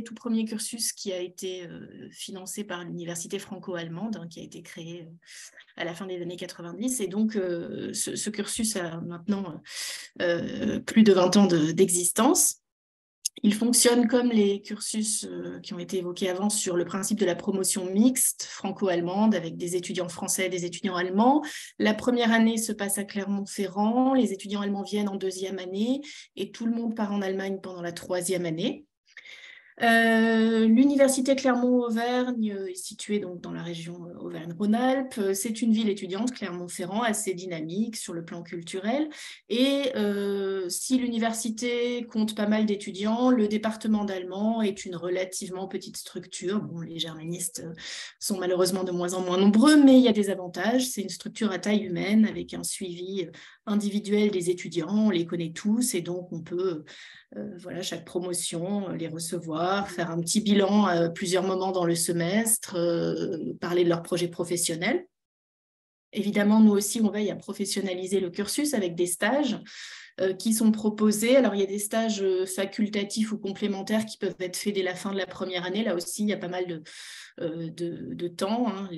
tout premiers cursus qui a été financé par l'Université franco-allemande, hein, qui a été créé à la fin des années 90. Et donc, ce cursus a maintenant plus de 20 ans d'existence. Il fonctionne comme les cursus qui ont été évoqués avant sur le principe de la promotion mixte franco-allemande avec des étudiants français et des étudiants allemands. La première année se passe à Clermont-Ferrand, les étudiants allemands viennent en deuxième année et tout le monde part en Allemagne pendant la troisième année. L'université Clermont-Auvergne est située donc dans la région Auvergne-Rhône-Alpes. C'est une ville étudiante, Clermont-Ferrand, assez dynamique sur le plan culturel. Et si l'université compte pas mal d'étudiants, le département d'allemand est une relativement petite structure. Bon, les germanistes sont malheureusement de moins en moins nombreux, mais il y a des avantages. C'est une structure à taille humaine avec un suivi individuel des étudiants. On les connaît tous et donc on peut... chaque promotion, les recevoir, faire un petit bilan à plusieurs moments dans le semestre, parler de leur projet professionnel. Évidemment, nous aussi, on veille à professionnaliser le cursus avec des stages qui sont proposés. Alors, il y a des stages facultatifs ou complémentaires qui peuvent être faits dès la fin de la première année. Là aussi, il y a pas mal de temps. Hein.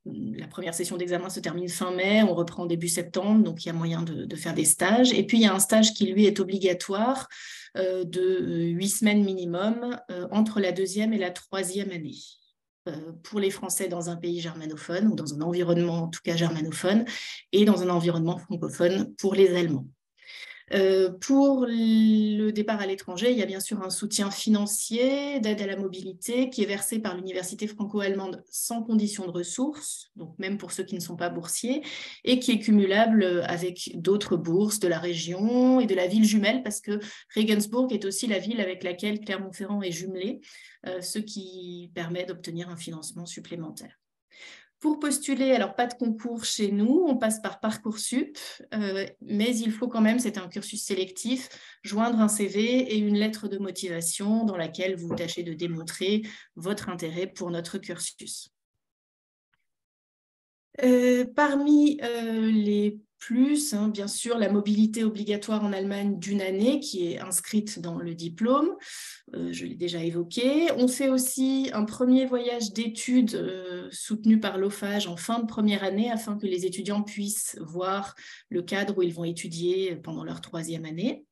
La première session d'examen se termine fin mai, on reprend début septembre, donc il y a moyen de faire des stages. Et puis, il y a un stage qui, lui, est obligatoire de 8 semaines minimum entre la deuxième et la troisième année. Pour les Français dans un pays germanophone ou dans un environnement en tout cas germanophone et dans un environnement francophone pour les Allemands. Pour le départ à l'étranger, il y a bien sûr un soutien financier d'aide à la mobilité qui est versé par l'Université franco-allemande sans condition de ressources, donc même pour ceux qui ne sont pas boursiers, et qui est cumulable avec d'autres bourses de la région et de la ville jumelle, parce que Regensburg est aussi la ville avec laquelle Clermont-Ferrand est jumelée, ce qui permet d'obtenir un financement supplémentaire. Pour postuler, alors pas de concours chez nous, on passe par Parcoursup, mais il faut quand même, c'est un cursus sélectif, joindre un CV et une lettre de motivation dans laquelle vous tâchez de démontrer votre intérêt pour notre cursus. Parmi les plus, hein, bien sûr, la mobilité obligatoire en Allemagne d'une année qui est inscrite dans le diplôme, je l'ai déjà évoqué. On fait aussi un premier voyage d'études soutenu par l'OFAGE en fin de première année afin que les étudiants puissent voir le cadre où ils vont étudier pendant leur troisième année.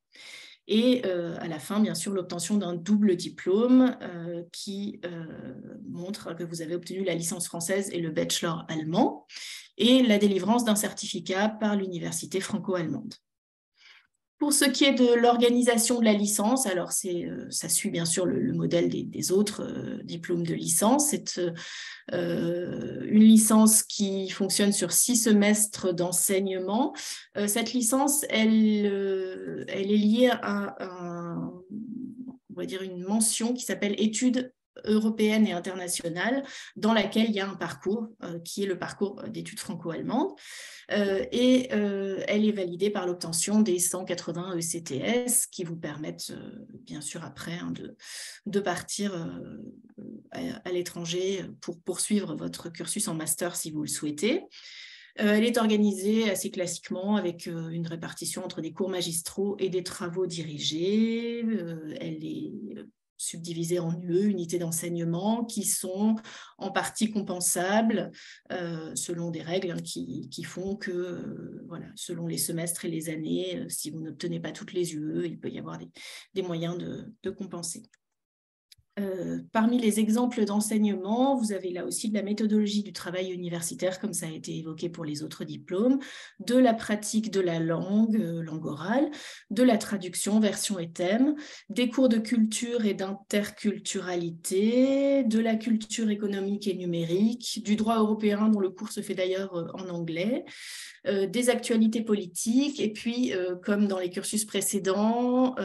Et à la fin, bien sûr, l'obtention d'un double diplôme qui montre que vous avez obtenu la licence française et le bachelor allemand, et la délivrance d'un certificat par l'université franco-allemande. Pour ce qui est de l'organisation de la licence, alors ça suit bien sûr le modèle des autres diplômes de licence. C'est une licence qui fonctionne sur 6 semestres d'enseignement. Cette licence, elle est liée à on va dire une mention qui s'appelle études européenne et internationale, dans laquelle il y a un parcours qui est le parcours d'études franco-allemandes, et elle est validée par l'obtention des 180 ECTS qui vous permettent bien sûr après de partir à l'étranger pour poursuivre votre cursus en master si vous le souhaitez. Elle est organisée assez classiquement avec une répartition entre des cours magistraux et des travaux dirigés. Elle est subdivisées en UE, unités d'enseignement, qui sont en partie compensables selon des règles qui font que, voilà, selon les semestres et les années, si vous n'obtenez pas toutes les UE, il peut y avoir des moyens de compenser. Parmi les exemples d'enseignement, vous avez là aussi de la méthodologie du travail universitaire, comme ça a été évoqué pour les autres diplômes, de la pratique de la langue, langue orale, de la traduction, version et thème, des cours de culture et d'interculturalité, de la culture économique et numérique, du droit européen dont le cours se fait d'ailleurs en anglais, des actualités politiques, et puis, comme dans les cursus précédents,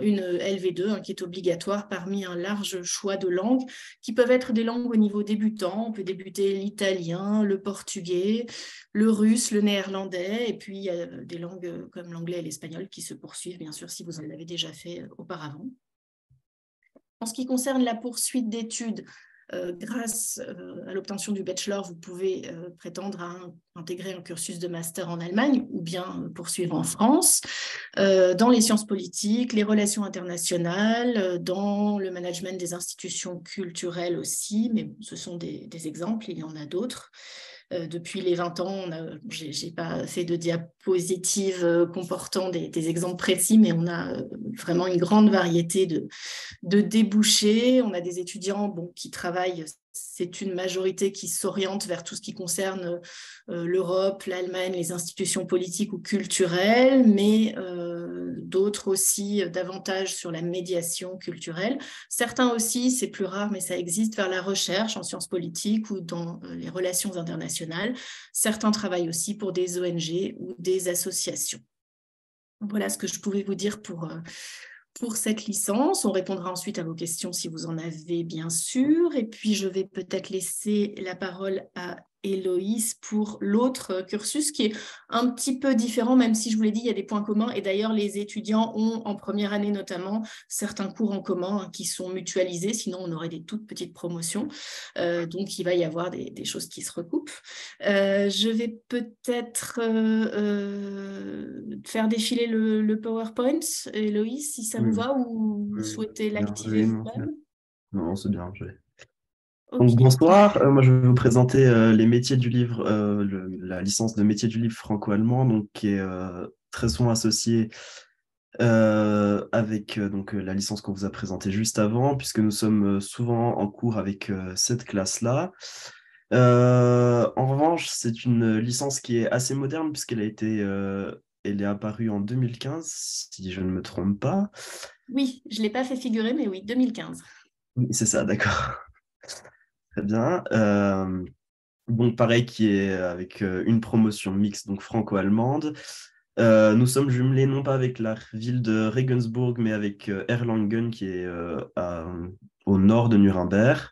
une LV2 qui est obligatoire parmi un large choix de langues, qui peuvent être des langues au niveau débutant. On peut débuter l'italien, le portugais, le russe, le néerlandais, et puis il y a des langues comme l'anglais et l'espagnol qui se poursuivent, bien sûr, si vous en avez déjà fait auparavant. En ce qui concerne la poursuite d'études, grâce à l'obtention du bachelor, vous pouvez prétendre à intégrer un cursus de master en Allemagne ou bien poursuivre en France, dans les sciences politiques, les relations internationales, dans le management des institutions culturelles aussi, mais ce sont des exemples, il y en a d'autres. Depuis les 20 ans, je n'ai pas fait de diapositives comportant des exemples précis, mais on a vraiment une grande variété de débouchés. On a des étudiants qui travaillent, c'est une majorité qui s'oriente vers tout ce qui concerne l'Europe, l'Allemagne, les institutions politiques ou culturelles, mais d'autres aussi davantage sur la médiation culturelle. Certains aussi, c'est plus rare, mais ça existe, vers la recherche en sciences politiques ou dans les relations internationales. Certains travaillent aussi pour des ONG ou des associations. Voilà ce que je pouvais vous dire pour cette licence. On répondra ensuite à vos questions si vous en avez, bien sûr. Et puis, je vais peut-être laisser la parole à Héloïse pour l'autre cursus qui est un petit peu différent, même si je vous l'ai dit, il y a des points communs. Et d'ailleurs, les étudiants ont en première année notamment certains cours en commun qui sont mutualisés, sinon on aurait des toutes petites promotions. Donc, il va y avoir des choses qui se recoupent. Je vais peut-être faire défiler le PowerPoint, Héloïse, si ça vous va, ou vous souhaitez l'activer vous-même? Non, c'est bien. Okay. Donc, bonsoir, moi je vais vous présenter les métiers du livre, la licence de métier du livre franco-allemand, donc, qui est très souvent associée avec donc, la licence qu'on vous a présentée juste avant, puisque nous sommes souvent en cours avec cette classe-là. En revanche, c'est une licence qui est assez moderne, puisqu'elle elle est apparue en 2015, si je ne me trompe pas. Oui, je ne l'ai pas fait figurer, mais oui, 2015. Oui, c'est ça, d'accord. Très bien. Donc, pareil, qui est avec une promotion mixte, donc franco-allemande. Nous sommes jumelés non pas avec la ville de Regensburg, mais avec Erlangen, qui est au nord de Nuremberg.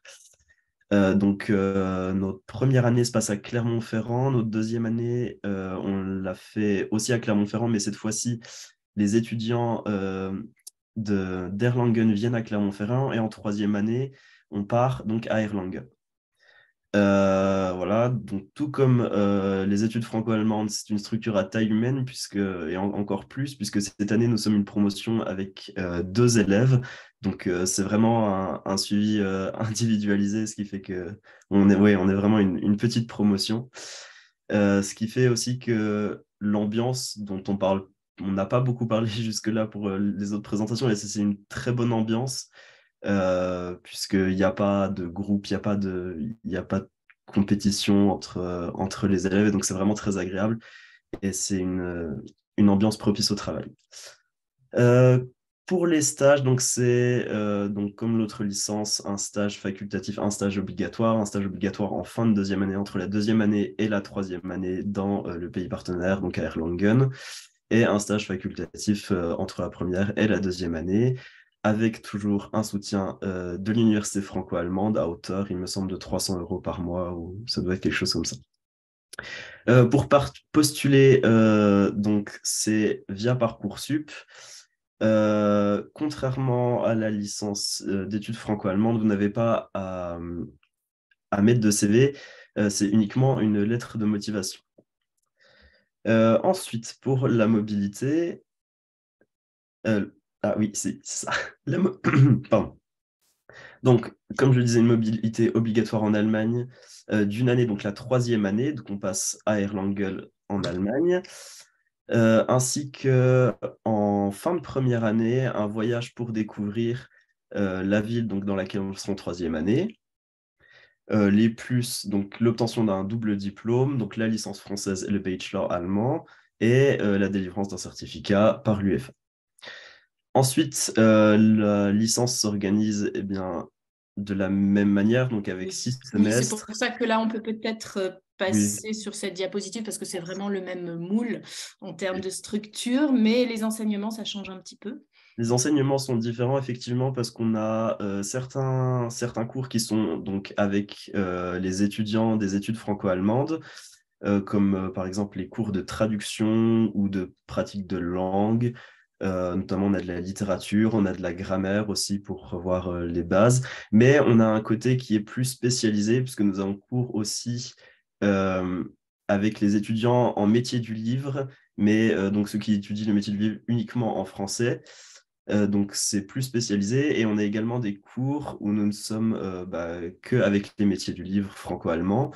Donc, notre première année se passe à Clermont-Ferrand. Notre deuxième année, on l'a fait aussi à Clermont-Ferrand, mais cette fois-ci, les étudiants d'Erlangen viennent à Clermont-Ferrand. Et en troisième année, on part donc à Erlangen. Voilà, donc tout comme les études franco-allemandes, c'est une structure à taille humaine, et encore plus, puisque cette année, nous sommes une promotion avec 2 élèves. Donc, c'est vraiment un suivi individualisé, ce qui fait qu'on est vraiment une petite promotion. Ce qui fait aussi que l'ambiance dont on n'a pas beaucoup parlé jusque-là pour les autres présentations, et c'est une très bonne ambiance. Puisqu'il n'y a pas de groupe, il n'y a pas de compétition entre les élèves, et donc c'est vraiment très agréable, et c'est une ambiance propice au travail. Pour les stages, donc c'est donc comme l'autre licence, un stage facultatif, un stage obligatoire en fin de deuxième année, entre la deuxième année et la troisième année dans le pays partenaire, donc à Erlangen, et un stage facultatif entre la première et la deuxième année, avec toujours un soutien de l'université franco-allemande à hauteur, il me semble, de 300 € par mois, ou ça doit être quelque chose comme ça. Pour postuler, donc c'est via Parcoursup. Contrairement à la licence d'études franco-allemandes, vous n'avez pas à mettre de CV, c'est uniquement une lettre de motivation. Ensuite, pour la mobilité, ah oui, c'est ça. Pardon. Donc, comme je le disais, une mobilité obligatoire en Allemagne d'une année, donc la troisième année, donc on passe à Erlangen en Allemagne, ainsi qu'en fin de première année, un voyage pour découvrir la ville donc, dans laquelle on sera en troisième année. Les plus, donc l'obtention d'un double diplôme, donc la licence française et le bachelor allemand, et la délivrance d'un certificat par l'UEFA. Ensuite, la licence s'organise de la même manière, donc avec 6 Oui, c'est semestres. pour ça que là, on peut peut-être passer Oui. sur cette diapositive parce que c'est vraiment le même moule en termes de structure, mais les enseignements, ça change un petit peu. Les enseignements sont différents, effectivement, parce qu'on a certains cours qui sont donc avec les étudiants des études franco-allemandes, comme par exemple les cours de traduction ou de pratique de langue. Notamment, on a de la littérature, on a de la grammaire aussi pour revoir les bases. Mais on a un côté qui est plus spécialisé, puisque nous avons cours aussi avec les étudiants en métier du livre, mais donc ceux qui étudient le métier du livre uniquement en français. Donc, c'est plus spécialisé et on a également des cours où nous ne sommes qu'avec les métiers du livre franco-allemand.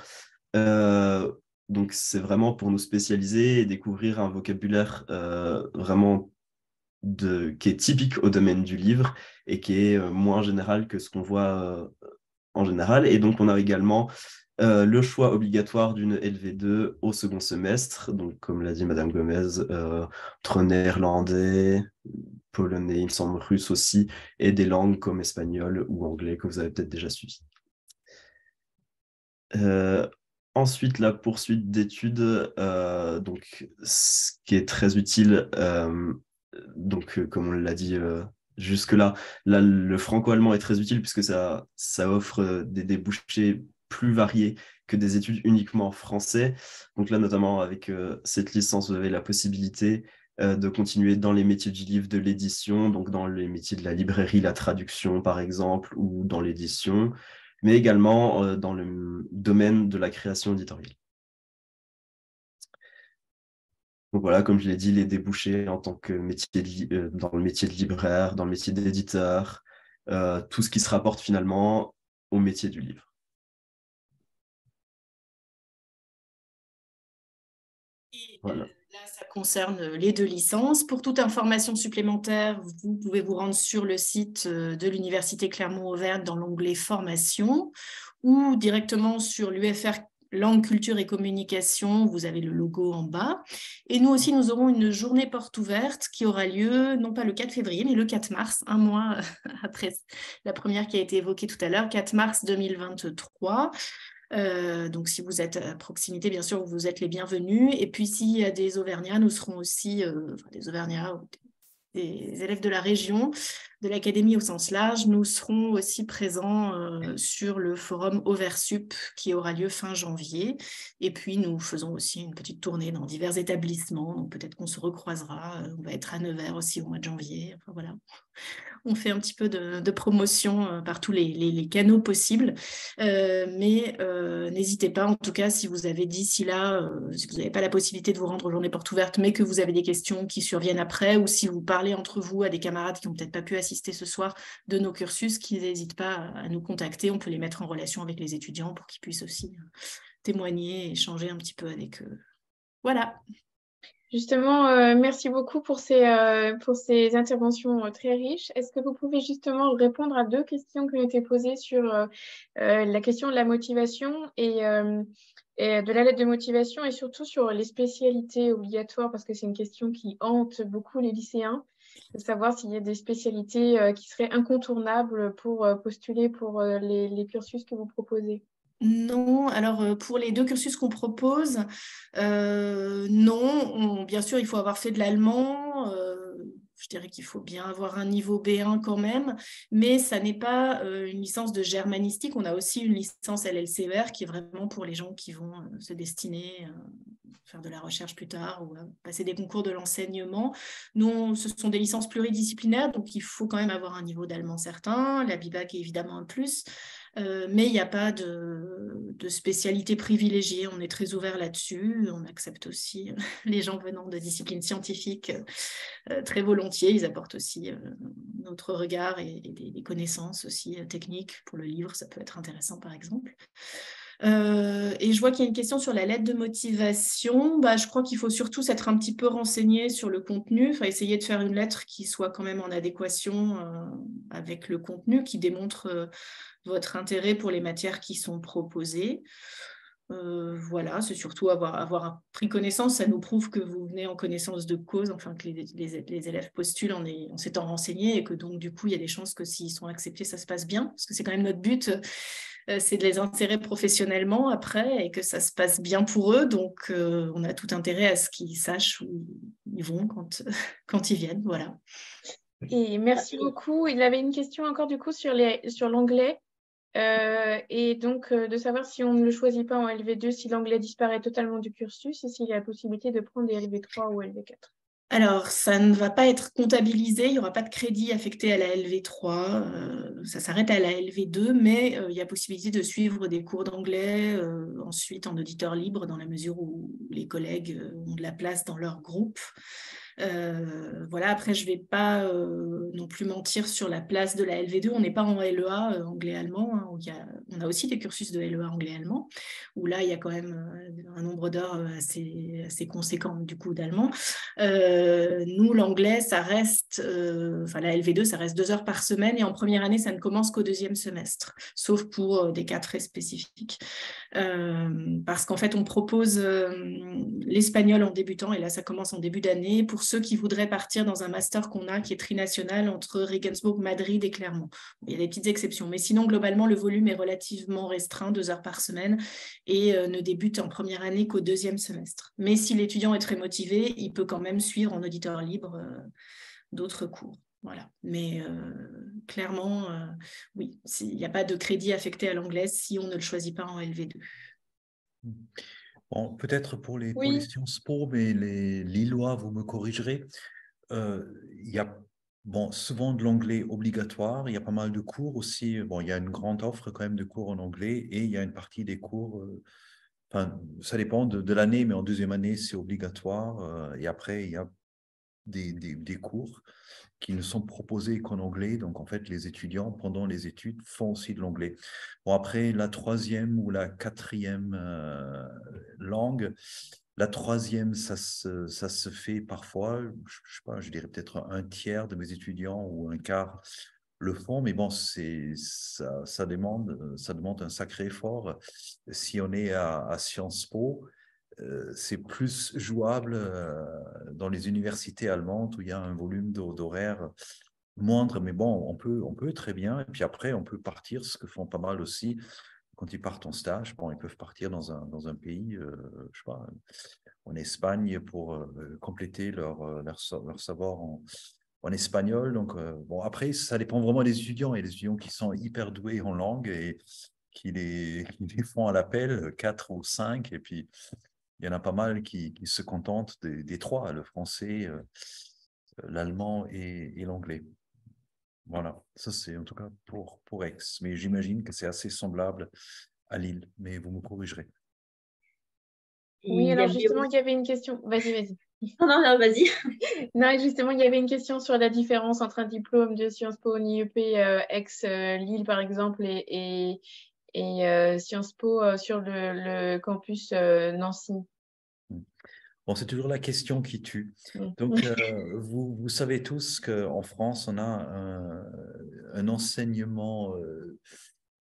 Donc, c'est vraiment pour nous spécialiser et découvrir un vocabulaire vraiment qui est typique au domaine du livre et qui est moins général que ce qu'on voit en général. Et donc, on a également le choix obligatoire d'une LV2 au second semestre, donc comme l'a dit Madame Gomez, entre néerlandais, polonais, il me semble russe aussi, et des langues comme espagnol ou anglais que vous avez peut-être déjà suivi. Ensuite, la poursuite d'études, donc, ce qui est très utile, comme on l'a dit jusque-là, le franco-allemand est très utile puisque ça offre des débouchés plus variés que des études uniquement français. Donc là, notamment avec cette licence, vous avez la possibilité de continuer dans les métiers du livre, de l'édition, donc dans les métiers de la librairie, la traduction par exemple, ou dans l'édition, mais également dans le domaine de la création éditoriale. Donc voilà, comme je l'ai dit, les débouchés en tant que métier dans le métier de libraire, dans le métier d'éditeur, tout ce qui se rapporte finalement au métier du livre. Et voilà. Là, ça concerne les 2 licences. Pour toute information supplémentaire, vous pouvez vous rendre sur le site de l'Université Clermont-Auvergne dans l'onglet Formation ou directement sur l'UFR Langue, Culture et Communication, vous avez le logo en bas. Et nous aussi, nous aurons une journée porte ouverte qui aura lieu, non pas le 4 février, mais le 4 mars, un mois après la première qui a été évoquée tout à l'heure, 4 mars 2023. Donc, si vous êtes à proximité, bien sûr, vous êtes les bienvenus. Et puis, s'il y a des Auvergnats, nous serons aussi, des Auvergnats ou des élèves de la région, de l'académie au sens large, nous serons aussi présents sur le forum Auversup qui aura lieu fin janvier. Et puis, nous faisons aussi une petite tournée dans divers établissements. Donc, peut-être qu'on se recroisera. On va être à Nevers aussi au mois de janvier. Enfin, voilà. On fait un petit peu de promotion par tous les canaux possibles. Mais n'hésitez pas, en tout cas, si vous avez d'ici là, si vous n'avez pas la possibilité de vous rendre aux journées portes ouvertes, mais que vous avez des questions qui surviennent après, ou si vous parlez entre vous à des camarades qui n'ont peut-être pas pu assister ce soir de nos cursus, qu'ils n'hésitent pas à nous contacter. On peut les mettre en relation avec les étudiants pour qu'ils puissent aussi témoigner et échanger un petit peu avec eux. Voilà. Justement, merci beaucoup pour ces interventions très riches. Est-ce que vous pouvez justement répondre à 2 questions qui ont été posées sur la question de la motivation et de la lettre de motivation et surtout sur les spécialités obligatoires parce que c'est une question qui hante beaucoup les lycéens, de savoir s'il y a des spécialités qui seraient incontournables pour postuler pour les cursus que vous proposez. Non, alors pour les 2 cursus qu'on propose, non. Bien sûr, il faut avoir fait de l'allemand. Je dirais qu'il faut bien avoir un niveau B1 quand même, mais ça n'est pas une licence de germanistique. On a aussi une licence LLCER qui est vraiment pour les gens qui vont se destiner faire de la recherche plus tard ou passer des concours de l'enseignement. Nous, ce sont des licences pluridisciplinaires, donc il faut quand même avoir un niveau d'allemand certain. La BIBAC est évidemment un plus. Mais il n'y a pas de spécialité privilégiée. On est très ouvert là-dessus. On accepte aussi les gens venant de disciplines scientifiques très volontiers. Ils apportent aussi notre regard et des connaissances aussi techniques pour le livre. Ça peut être intéressant, par exemple. Et je vois qu'il y a une question sur la lettre de motivation. Je crois qu'il faut surtout s'être un petit peu renseigné sur le contenu, essayer de faire une lettre qui soit quand même en adéquation avec le contenu, qui démontre votre intérêt pour les matières qui sont proposées. Voilà, c'est surtout avoir pris connaissance, ça nous prouve que vous venez en connaissance de cause, enfin que les élèves postulent en s'étant renseignés et que donc du coup il y a des chances que s'ils sont acceptés, ça se passe bien, parce que c'est quand même notre but, c'est de les insérer professionnellement après et que ça se passe bien pour eux, donc on a tout intérêt à ce qu'ils sachent où ils vont quand ils viennent, voilà. Et merci beaucoup. Il avait une question encore du coup sur l'anglais. Et donc de savoir si on ne le choisit pas en LV2, si l'anglais disparaît totalement du cursus et s'il y a la possibilité de prendre des LV3 ou LV4. Alors, ça ne va pas être comptabilisé, il n'y aura pas de crédit affecté à la LV3, ça s'arrête à la LV2, mais il y a possibilité de suivre des cours d'anglais ensuite en auditeur libre dans la mesure où les collègues ont de la place dans leur groupe. Voilà, après, je ne vais pas non plus mentir sur la place de la LV2. On n'est pas en LEA anglais-allemand. Hein, où on a aussi des cursus de LEA anglais-allemand, où là, il y a quand même un nombre d'heures assez conséquent du coup d'allemand. Nous, l'anglais, ça reste, la LV2, ça reste 2 heures par semaine. Et en première année, ça ne commence qu'au 2e semestre, sauf pour des cas très spécifiques. Parce qu'en fait, on propose l'espagnol en débutant, et là, ça commence en début d'année, pour ceux qui voudraient partir dans un master qu'on a, qui est trinational entre Regensburg, Madrid et Clermont. Il y a des petites exceptions, mais sinon, globalement, le volume est relativement restreint, 2 heures par semaine, et ne débute en première année qu'au 2e semestre. Mais si l'étudiant est très motivé, il peut quand même suivre en auditeur libre d'autres cours. Voilà. Mais clairement, oui, il n'y a pas de crédit affecté à l'anglais si on ne le choisit pas en LV2. Bon, peut-être pour les Sciences Po, mais les Lillois, vous me corrigerez. Il y a souvent de l'anglais obligatoire. Il y a pas mal de cours aussi. Bon, il y a une grande offre quand même de cours en anglais et il y a une partie des cours. Ça dépend de l'année, mais en 2e année, c'est obligatoire. Et après, il y a des cours qui ne sont proposés qu'en anglais. Donc, en fait, les étudiants, pendant les études, font aussi de l'anglais. Bon, après, la 3e ou la 4e langue, la 3e, ça se fait parfois, je sais pas, je dirais peut-être un tiers de mes étudiants ou un quart le font, mais bon, ça demande un sacré effort. Si on est à Sciences Po, c'est plus jouable dans les universités allemandes où il y a un volume d'horaire moindre, mais bon, on peut très bien. Et puis après, on peut partir, ce que font pas mal aussi, quand ils partent en stage, ils peuvent partir dans un pays, je sais pas, en Espagne pour compléter leur savoir en espagnol. Donc, après, ça dépend vraiment des étudiants. Il y a des étudiants qui sont hyper doués en langue et qui les font à l'appel, 4 ou 5, et puis il y en a pas mal qui se contentent des 3, le français, l'allemand et l'anglais. Voilà, ça c'est en tout cas pour Aix. Mais j'imagine que c'est assez semblable à Lille, mais vous me corrigerez. Oui, alors justement, il y avait une question. Vas-y. Non, vas-y. Non, justement, il y avait une question sur la différence entre un diplôme de Sciences Po, IEP, Aix-Lille, par exemple, et Sciences Po sur le campus Nancy. Bon, c'est toujours la question qui tue. Donc, vous savez tous qu'en France, on a un enseignement,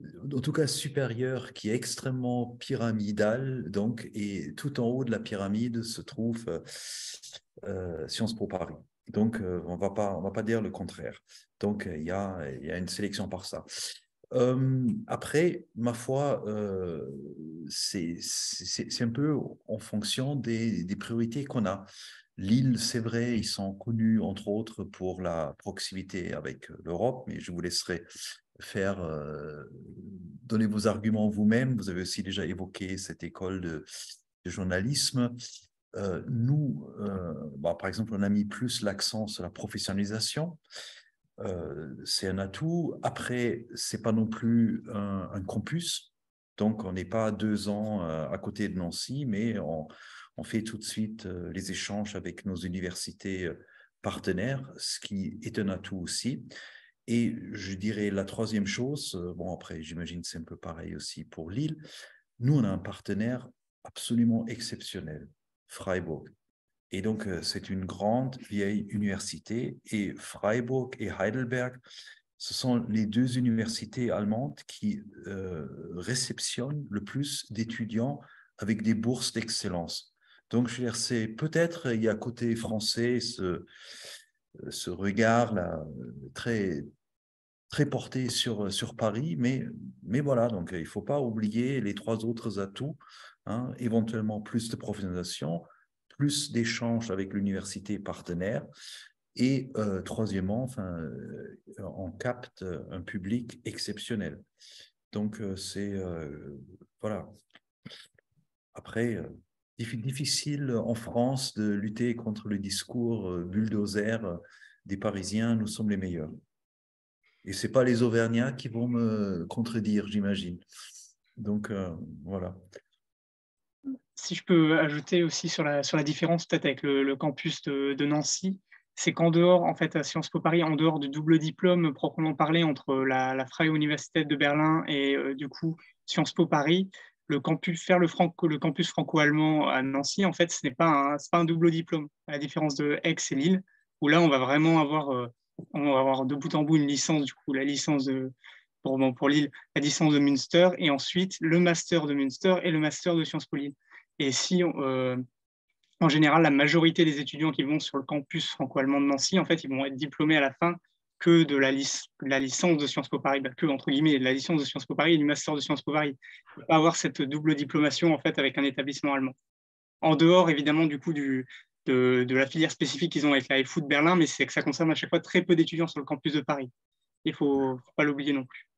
en tout cas supérieur, qui est extrêmement pyramidal. Donc, et tout en haut de la pyramide se trouve Sciences Po Paris. Donc, on va pas dire le contraire. Donc, il y a une sélection par ça. Après, ma foi, c'est un peu en fonction des priorités qu'on a. Lille, c'est vrai, ils sont connus, entre autres, pour la proximité avec l'Europe, mais je vous laisserai donner vos arguments vous-même. Vous avez aussi déjà évoqué cette école de journalisme. Nous, par exemple, on a mis plus l'accent sur la professionnalisation. C'est un atout. Après, c'est pas non plus un campus, donc on n'est pas 2 ans à côté de Nancy, mais on fait tout de suite les échanges avec nos universités partenaires, ce qui est un atout aussi. Et je dirais la 3e chose, après j'imagine c'est un peu pareil aussi pour Lille, nous, on a un partenaire absolument exceptionnel, Freiburg. Et donc, c'est une grande, vieille université. Et Freiburg et Heidelberg, ce sont les deux universités allemandes qui réceptionnent le plus d'étudiants avec des bourses d'excellence. Donc, je veux dire, c'est peut-être, il y a côté français ce regard-là très, très porté sur Paris, mais voilà, donc il ne faut pas oublier les 3 autres atouts, hein, éventuellement plus de professionnalisation, plus d'échanges avec l'université partenaire, et troisièmement, on capte un public exceptionnel. Donc, voilà. Après, difficile en France de lutter contre le discours bulldozer des Parisiens, nous sommes les meilleurs. Et ce n'est pas les Auvergnats qui vont me contredire, j'imagine. Donc, voilà. Si je peux ajouter aussi sur la différence peut-être avec le campus de Nancy, c'est qu'en dehors, en fait, à Sciences Po Paris, en dehors du double diplôme proprement parlé entre la Freie Universität de Berlin et du coup Sciences Po Paris, le campus campus franco-allemand à Nancy, en fait, ce n'est pas un double diplôme, à la différence de Aix et Lille, où là, on va vraiment avoir de bout en bout une licence, du coup, la licence pour Lille, la licence de Münster, et ensuite le master de Münster et le master de Sciences Po Lille. Et si, en général, la majorité des étudiants qui vont sur le campus franco-allemand de Nancy, en fait, ils vont être diplômés à la fin que de la licence de Sciences Po Paris, que, entre guillemets, de la licence de Sciences Po Paris et du master de Sciences Po Paris. Il ne faut pas avoir cette double diplomation, en fait, avec un établissement allemand. En dehors, évidemment, du coup, de la filière spécifique qu'ils ont avec la FU de Berlin, mais c'est que ça concerne à chaque fois très peu d'étudiants sur le campus de Paris. Il ne faut pas l'oublier non plus.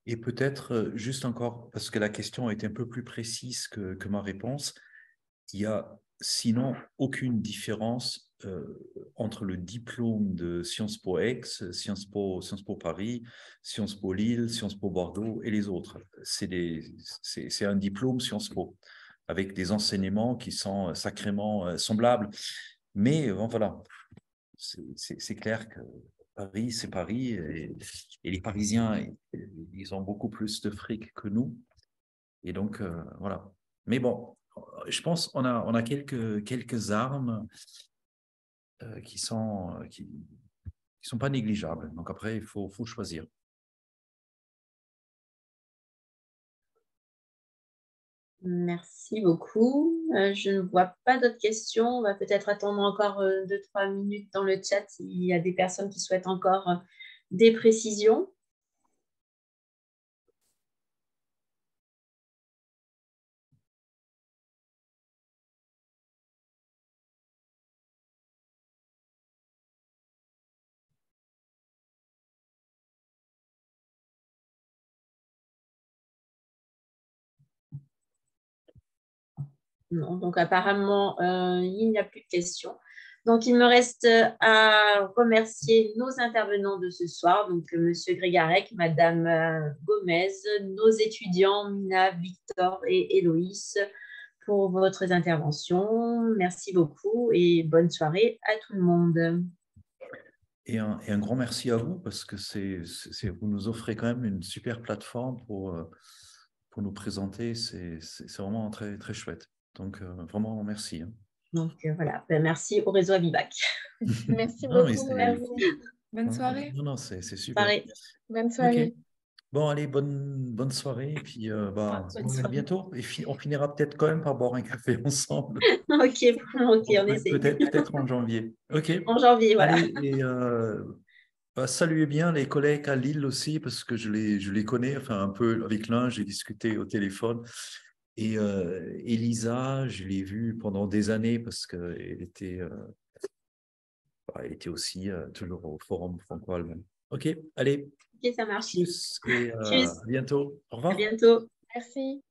Et peut-être, juste encore, parce que la question a été un peu plus précise que ma réponse, il n'y a sinon aucune différence entre le diplôme de Sciences Po Aix, Sciences Po Paris, Sciences Po Lille, Sciences Po Bordeaux et les autres. C'est un diplôme Sciences Po, avec des enseignements qui sont sacrément semblables. Mais bon, voilà, c'est clair que Paris, c'est Paris, et les Parisiens, ils ont beaucoup plus de fric que nous. Et donc, voilà. Mais bon, je pense qu'on a quelques armes qui sont pas négligeables. Donc après, il faut choisir. Merci beaucoup. Je ne vois pas d'autres questions. On va peut-être attendre encore 2-3 minutes dans le chat s'il y a des personnes qui souhaitent encore des précisions. Non, donc apparemment, il n'y a plus de questions. Donc, il me reste à remercier nos intervenants de ce soir, donc M. Grégarec, Mme Gomez, nos étudiants Mina, Victor et Héloïse pour votre intervention. Merci beaucoup et bonne soirée à tout le monde. Et un grand merci à vous parce que vous nous offrez quand même une super plateforme pour nous présenter. C'est vraiment très, très chouette. Donc, vraiment, merci. Donc, voilà. Merci au réseau Abibac. Merci beaucoup. Bonne soirée. Non, c'est super. Bonne soirée. Okay. Bon, allez, bonne soirée. Et puis, à bientôt. Et on finira peut-être quand même par boire un café ensemble. Ok, on essaie. Peut-être en janvier. Ok. En janvier, voilà. Allez, et saluez bien les collègues à Lille aussi, parce que je les connais, enfin un peu avec l'un, j'ai discuté au téléphone. Et Elisa, je l'ai vue pendant des années parce qu'elle était aussi toujours au Forum franco-allemand. Ok, allez. Ok, ça marche. Tchuss et à bientôt. Au revoir. À bientôt. Merci.